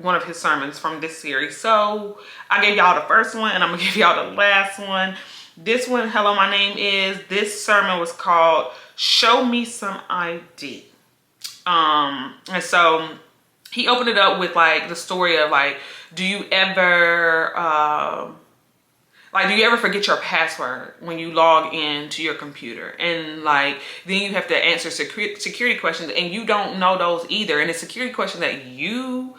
one of his sermons from this series. So I gave y'all the first one and I'm gonna give y'all the last one. This one, Hello, my name is. This sermon was called Show Me Some ID. And so he opened it up with like the story of like, do you ever forget your password when you log into your computer? And like, then you have to answer security questions and you don't know those either. And it's security questions that you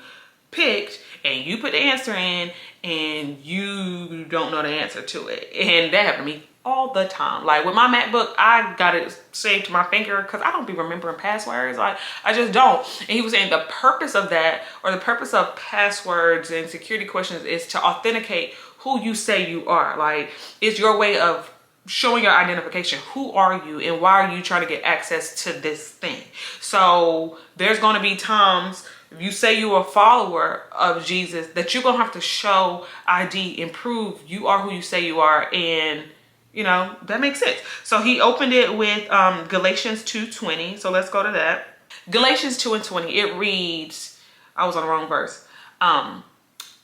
picked and you put the answer in and you don't know the answer to it. And that happened to me all the time. Like with my MacBook, I got it saved to my finger because I don't be remembering passwords. Like I just don't. And he was saying the purpose of that, or the purpose of passwords and security questions, is to authenticate who you say you are. Like it's your way of showing your identification. Who are you and why are you trying to get access to this thing? So there's going to be times, if you say you're a follower of Jesus, that you're going to have to show ID and prove you are who you say you are. And you know, that makes sense. So he opened it with Galatians 2:20. So let's go to that. Galatians 2:20. It reads, I was on the wrong verse. I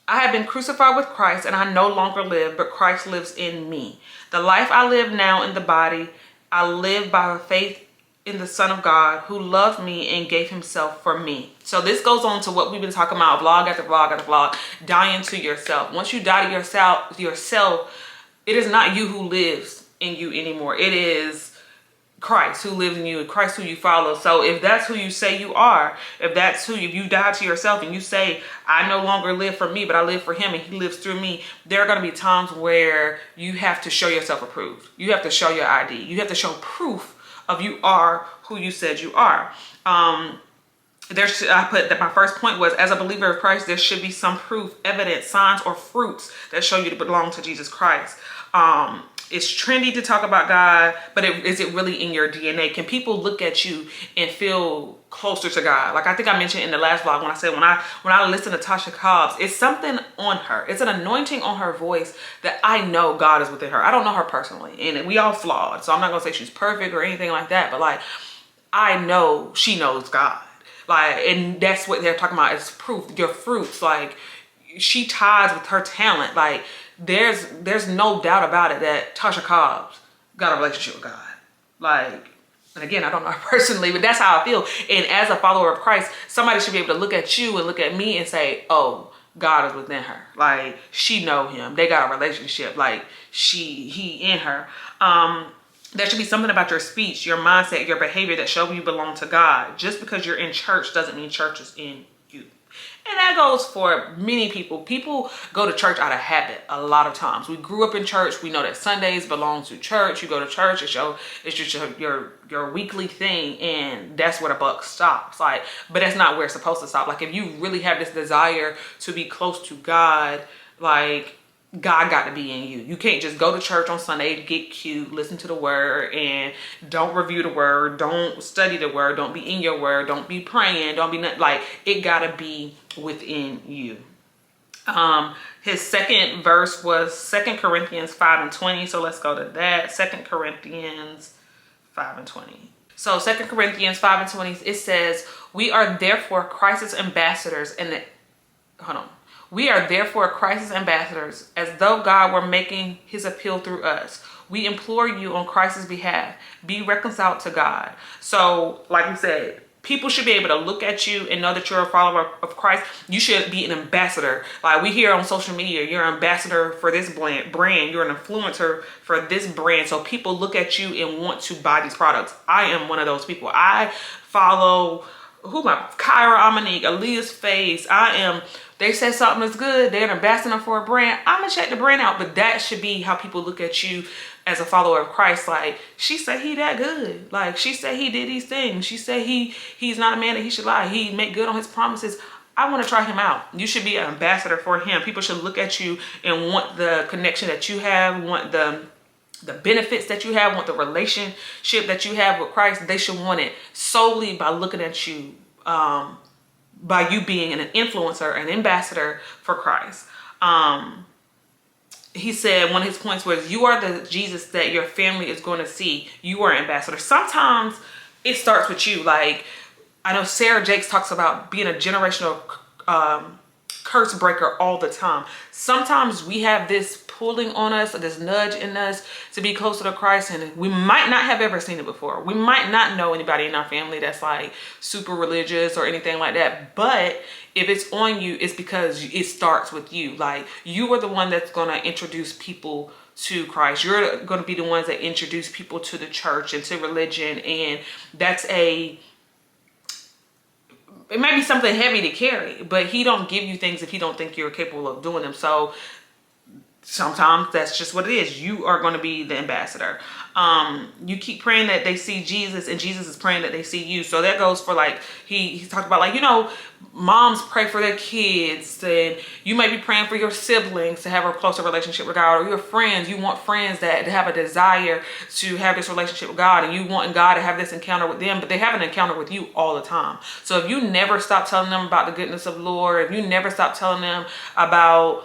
have been crucified with Christ, and I no longer live, but Christ lives in me. The life I live now in the body, I live by faith in the Son of God, who loved me and gave himself for me. So this goes on to what we've been talking about, vlog after vlog after vlog, dying to yourself. Once you die to yourself, it is not you who lives in you anymore. It is Christ who lives in you, Christ who you follow. So if that's who you say you are, if you die to yourself and you say, I no longer live for me, but I live for him and he lives through me, there are going to be times where you have to show yourself approved. You have to show your ID. You have to show proof of you are who you said you are. I put that my first point was, as a believer of Christ, there should be some proof, evidence, signs, or fruits that show you to belong to Jesus Christ. It's trendy to talk about God, but is it really in your DNA? Can people look at you and feel closer to God? Like I think I mentioned in the last vlog when I said when I listen to Tasha Cobbs, it's something on her. It's an anointing on her voice that I know God is within her. I don't know her personally, and we all flawed, so I'm not gonna say she's perfect or anything like that. But like, I know she knows God. Like, and that's what they're talking about is proof, your fruits. Like, she ties with her talent. Like, there's no doubt about it that Tasha Cobbs got a relationship with God. Like, and again, I don't know her personally, but that's how I feel. And as a follower of Christ, somebody should be able to look at you and look at me and say, oh, God is within her. Like, she know him. They got a relationship. Like, he in her. There should be something about your speech, your mindset, your behavior that show you belong to God. Just because you're in church doesn't mean church is in you. And that goes for many people. People go to church out of habit a lot of times. We grew up in church. We know that Sundays belong to church. You go to church, it's just your weekly thing, and that's where the buck stops. Like, but that's not where it's supposed to stop. Like, if you really have this desire to be close to God, like, God got to be in you. You can't just go to church on Sunday, get cute, listen to the word, and don't review the word, don't study the word, don't be in your word, don't be praying, don't be nothing. Like, it got to be within you. His second verse was 2 Corinthians 5:20. So let's go to that. 2 Corinthians 5:20. So 2 Corinthians 5:20, it says, we are therefore Christ's ambassadors We are therefore Christ's ambassadors, as though God were making his appeal through us. We implore you on Christ's behalf, be reconciled to God. So, like we said, people should be able to look at you and know that you're a follower of Christ. You should be an ambassador. Like we hear on social media, you're an ambassador for this brand. You're an influencer for this brand. So people look at you and want to buy these products. I am one of those people. I follow Kyra Amanique, Aaliyah's Face. They say something is good, they're an ambassador for a brand, I'm gonna check the brand out. But that should be how people look at you as a follower of Christ. Like, she said he that good. Like, she said he did these things. She said he's not a man that he should lie. He make good on his promises. I want to try him out. You should be an ambassador for him. People should look at you and want the connection that you have, want the benefits that you have, want the relationship that you have with Christ. They should want it solely by looking at you, by you being an influencer, an ambassador for Christ. He said one of his points was, you are the Jesus that your family is going to see. You are an ambassador. Sometimes it starts with you. Like, I know Sarah Jakes talks about being a generational curse breaker all the time. Sometimes we have this pulling on us, or this nudge in us to be closer to Christ, and we might not have ever seen it before. We might not know anybody in our family that's like super religious or anything like that, but if it's on you, it's because it starts with you. Like, you are the one that's going to introduce people to Christ. You're going to be the ones that introduce people to the church and to religion, and that's it might be something heavy to carry, but he don't give you things if he don't think you're capable of doing them. So sometimes that's just what it is. You are going to be the ambassador. You keep praying that they see Jesus, and Jesus is praying that they see you. So that goes for, like, he talked about, like, you know, moms pray for their kids, and you might be praying for your siblings to have a closer relationship with God, or your friends. You want friends that have a desire to have this relationship with God, and you want God to have this encounter with them, but they have an encounter with you all the time. So if you never stop telling them about the goodness of the Lord, if you never stop telling them about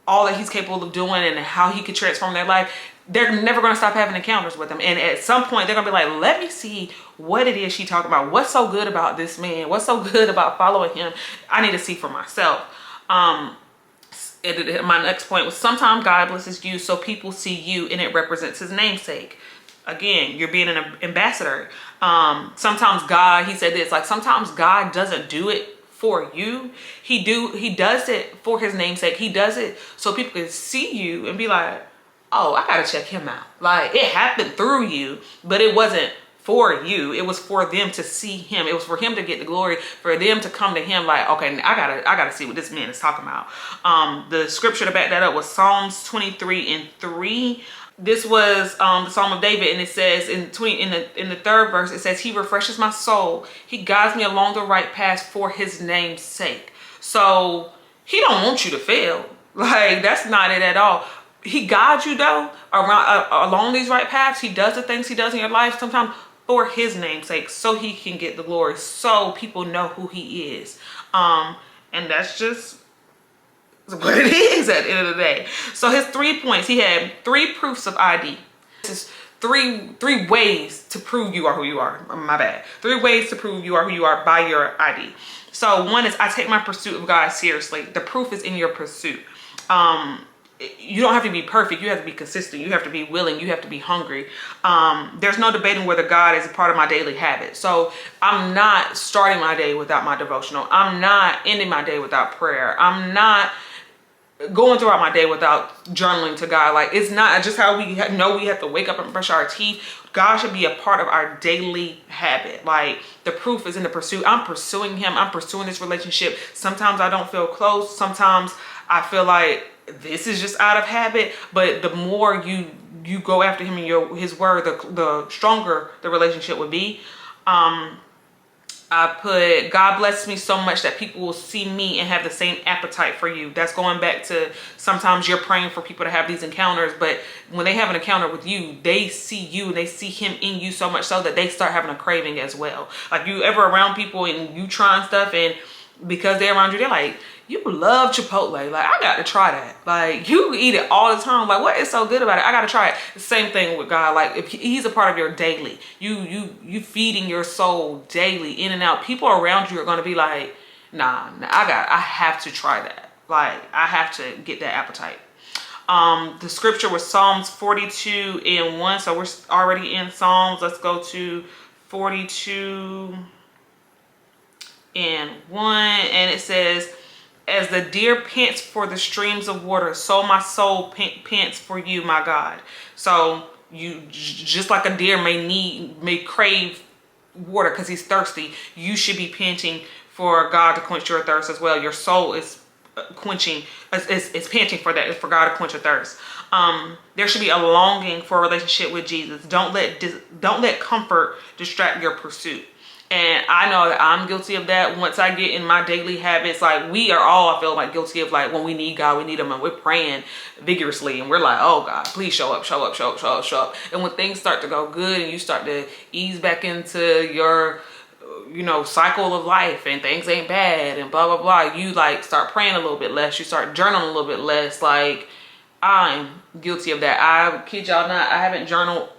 all that he's capable of doing and how he could transform their life, they're never going to stop having encounters with him. And at some point, they're going to be like, let me see what it is she talking about. What's so good about this man? What's so good about following him? I need to see for myself. My next point was, sometimes God blesses you so people see you and it represents his namesake. Again, you're being an ambassador. Sometimes God, he said this, like, sometimes God doesn't do it for you. He does it for his namesake. He does it so people can see you and be like, oh, I gotta check him out. Like, it happened through you, but it wasn't for you. It was for them to see him. It was for him to get the glory, for them to come to him like, okay, I gotta see what this man is talking about. The scripture to back that up was Psalms 23:3. This was the Psalm of David, and it says in the third verse, it says, he refreshes my soul. He guides me along the right path for his name's sake. So he don't want you to fail. Like, that's not it at all. He guides you though along these right paths. He does the things he does in your life sometimes for his name's sake, so he can get the glory, so people know who he is. And that's just what it is at the end of the day. So his 3 points, he had 3 proofs of ID. This is three ways to prove you are who you are. My bad. 3 ways to prove you are who you are by your ID. So one is, I take my pursuit of God seriously. The proof is in your pursuit. You don't have to be perfect. You have to be consistent. You have to be willing. You have to be hungry. There's no debating whether God is a part of my daily habit. So I'm not starting my day without my devotional. I'm not ending my day without prayer. I'm not going throughout my day without journaling to God. Like, it's not just how we know we have to wake up and brush our teeth. God should be a part of our daily habit. Like, the proof is in the pursuit. I'm pursuing him. I'm pursuing this relationship. Sometimes I don't feel close. Sometimes I feel like this is just out of habit. But the more you go after him and his word, the stronger the relationship would be. I put, God bless me so much that people will see me and have the same appetite for you. That's going back to, sometimes you're praying for people to have these encounters, but when they have an encounter with you, they see you and they see him in you so much so that they start having a craving as well. Like, you ever around people and you trying stuff, and because they're around you, they're like, you love Chipotle. Like, I got to try that. Like, you eat it all the time. Like, what is so good about it? I got to try it. The same thing with God. Like, if he's a part of your daily, you feeding your soul daily in and out. People around you are going to be like, nah, I have to try that. Like, I have to get that appetite. The scripture was Psalms 42:1. So we're already in Psalms. Let's go to 42:1. And it says, as the deer pants for the streams of water, so my soul pants for you, my God. So you, just like a deer may crave water because he's thirsty, you should be panting for God to quench your thirst as well. Your soul is panting for that, for God to quench your thirst. There should be a longing for a relationship with Jesus. Don't let comfort distract your pursuit. And I know that I'm guilty of that. Once I get in my daily habits, like, we are all, I feel like, guilty of, like, when we need God, we need him, and we're praying vigorously, and we're like, oh God, please show up, show up, show up, show up, show up. And when things start to go good and you start to ease back into your, cycle of life, and things ain't bad and blah, blah, blah, you like start praying a little bit less, you start journaling a little bit less. Like, I'm guilty of that. I kid y'all not, I haven't journaled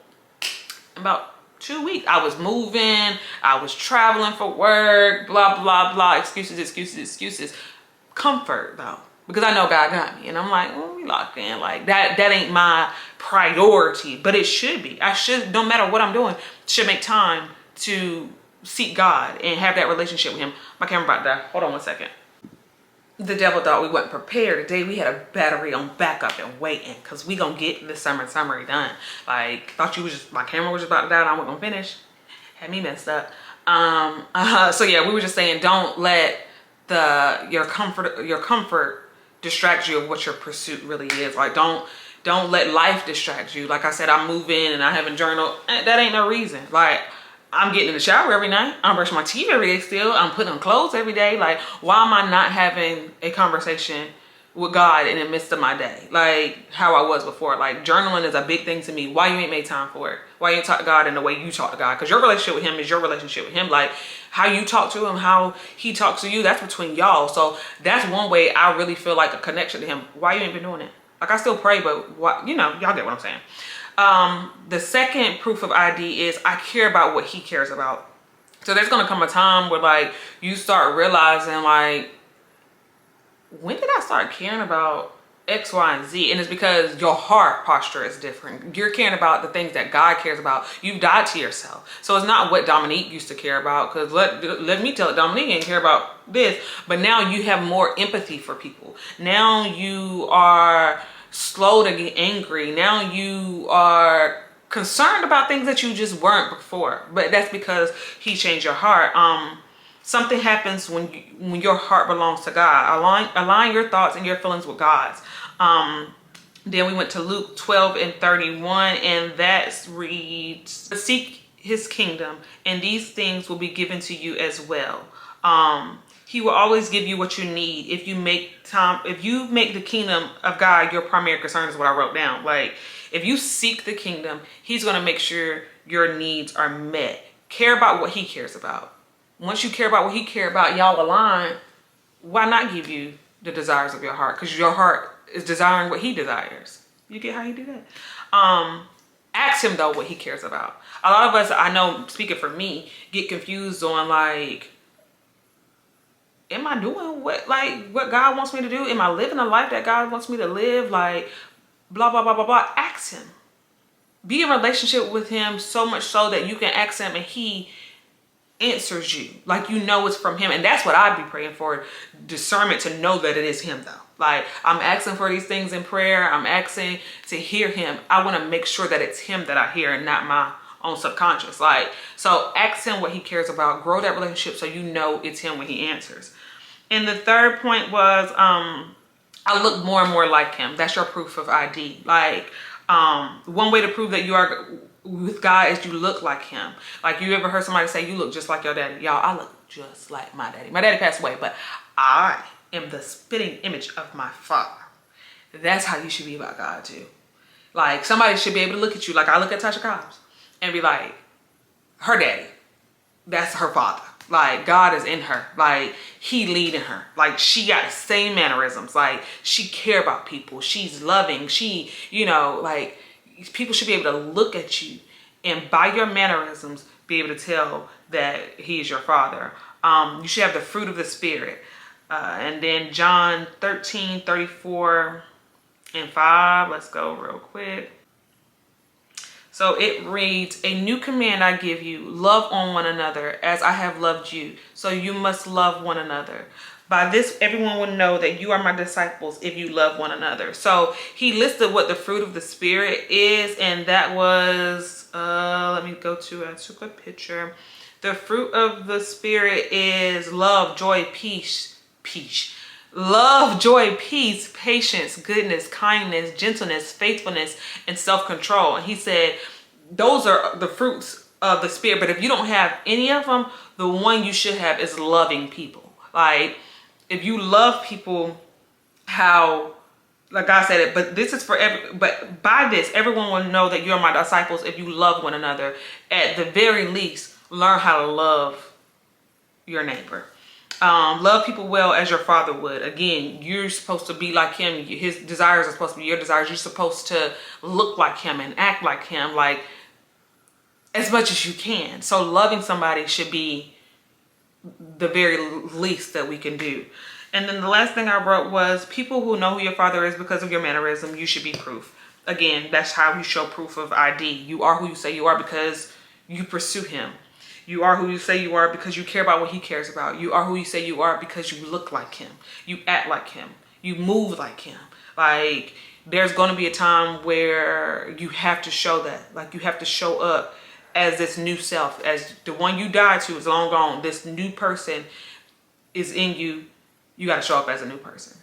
about 2 weeks. I was moving, I was traveling for work, blah, blah, blah, excuses. comfort though, because I know God got me, and I'm like, oh, we locked in. Like that ain't my priority, but it should be. I should, no matter what I'm doing, should make time to seek God and have that relationship with him. My camera about to die. Hold on one second. The devil thought we wasn't prepared. Today we had a battery on backup and waiting, because we gonna get this summary done. Like, thought you was just, my camera was just about to die and I wasn't gonna finish. Had me messed up. So yeah, we were just saying, don't let your comfort distract you of what your pursuit really is. Like, don't let life distract you. Like I said, I move in and I haven't journaled. That ain't no reason. Like, I'm getting in the shower every night. I'm brushing my teeth every day still. I'm putting on clothes every day. Like, why am I not having a conversation with God in the midst of my day? Like how I was before. Like, journaling is a big thing to me. Why you ain't made time for it? Why you ain't talk to God in the way you talk to God? Because your relationship with him is your relationship with him. Like, how you talk to him, how he talks to you, that's between y'all. So that's one way I really feel like a connection to him. Why you ain't been doing it? Like, I still pray, but what, you know, y'all get what I'm saying. The second proof of ID is I care about what he cares about. So there's going to come a time where like you start realizing, like, when did I start caring about X, Y, and Z? And it's because your heart posture is different. You're caring about the things that God cares about. You've died to yourself. So it's not what Dominique used to care about, because let me tell it, Dominique didn't care about this, but now you have more empathy for people. Now you are slow to get angry. Now you are concerned about things that you just weren't before, but that's because he changed your heart. Something happens when your heart belongs to God. Align your thoughts and your feelings with God's. Then we went to Luke 12:31, and that reads, seek his kingdom and these things will be given to you as well. He will always give you what you need if you make the kingdom of God your primary concern, is what I wrote down. Like, if you seek the kingdom, he's going to make sure your needs are met. Care about what he cares about. Once you care about what he cares about, y'all align, why not give you the desires of your heart? Because your heart is desiring what he desires. You get how you do that? Ask him though what he cares about. A lot of us, I know, speaking for me, get confused on like, am I doing what God wants me to do? Am I living the life that God wants me to live? Like, blah, blah, blah, blah, blah. Ask him. Be in a relationship with him so much so that you can ask him and he answers you. Like, you know it's from him. And that's what I'd be praying for. Discernment to know that it is him though. Like, I'm asking for these things in prayer. I'm asking to hear him. I want to make sure that it's him that I hear and not my own subconscious. Like, so ask him what he cares about. Grow that relationship so you know it's him when he answers. And the third point was, I look more and more like him. That's your proof of ID. Like, one way to prove that you are with God is you look like him. Like, you ever heard somebody say, you look just like your daddy? Y'all, I look just like my daddy. My daddy passed away, but I am the spitting image of my father. That's how you should be about God too. Like, somebody should be able to look at you like I look at Tasha Cobbs and be like, her daddy, that's her father. Like, God is in her. Like, he leading her. Like, she got the same mannerisms. Like, she care about people. She's loving. She, you know, like, people should be able to look at you and by your mannerisms be able to tell that he is your father. You should have the fruit of the spirit. And then John 13:34 and 5. Let's go real quick. So it reads, a new command I give you, love on one another as I have loved you. So you must love one another. By this, everyone will know that you are my disciples if you love one another. So he listed what the fruit of the spirit is. And that was, let me go to, I took a picture. The fruit of the spirit is love, joy, peace. Love, joy, peace, patience, goodness, kindness, gentleness, faithfulness, and self-control. And he said, those are the fruits of the spirit. But if you don't have any of them, the one you should have is loving people. Like, if you love people how, like God said it, but this is for but by this, everyone will know that you're my disciples if you love one another. At the very least, learn how to love your neighbor. Love people well as your father would. Again, you're supposed to be like him. His desires are supposed to be your desires. You're supposed to look like him and act like him, like, as much as you can. So loving somebody should be the very least that we can do. And then the last thing I wrote was, people who know who your father is because of your mannerism, you should be proof. Again, that's how you show proof of ID. You are who you say you are because you pursue him. You are who you say you are because you care about what he cares about. You are who you say you are because you look like him. You act like him. You move like him. Like, there's going to be a time where you have to show that. Like, you have to show up as this new self, as the one you died to is long gone. This new person is in you. You got to show up as a new person.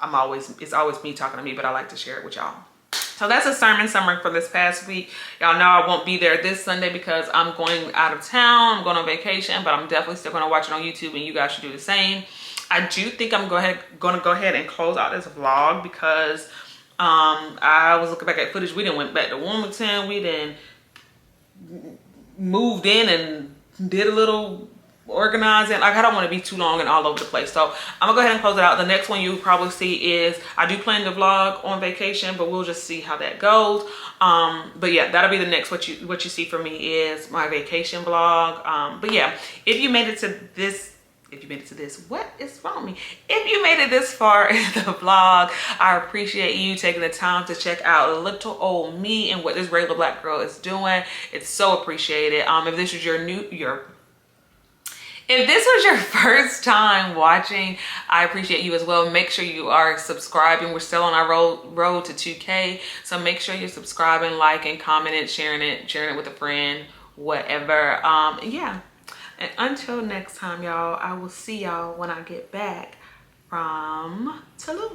It's always me talking to me, but I like to share it with y'all. So that's a sermon summary for this past week. Y'all know I won't be there this Sunday because I'm going out of town. I'm going on vacation, but I'm definitely still going to watch it on YouTube, and you guys should do the same. I do think I'm going to go ahead and close out this vlog because I was looking back at footage. We done went back to Wilmington. We done moved in and did a little organizing. Like, I don't want to be too long and all over the place, so I'm gonna go ahead and close it out. The next one you'll probably see is, I do plan to vlog on vacation, but we'll just see how that goes. But yeah, that'll be the next what you see from me is my vacation vlog. But yeah, if you made it to this, what is wrong with me? If you made it this far in the vlog, I appreciate you taking the time to check out little old me and what this regular black girl is doing. It's so appreciated. If this was if this was your first time watching, I appreciate you as well. Make sure you are subscribing. We're still on our road to 2K. So make sure you're subscribing, liking, commenting, sharing it with a friend, whatever. Yeah. And until next time, y'all, I will see y'all when I get back from Toulouse.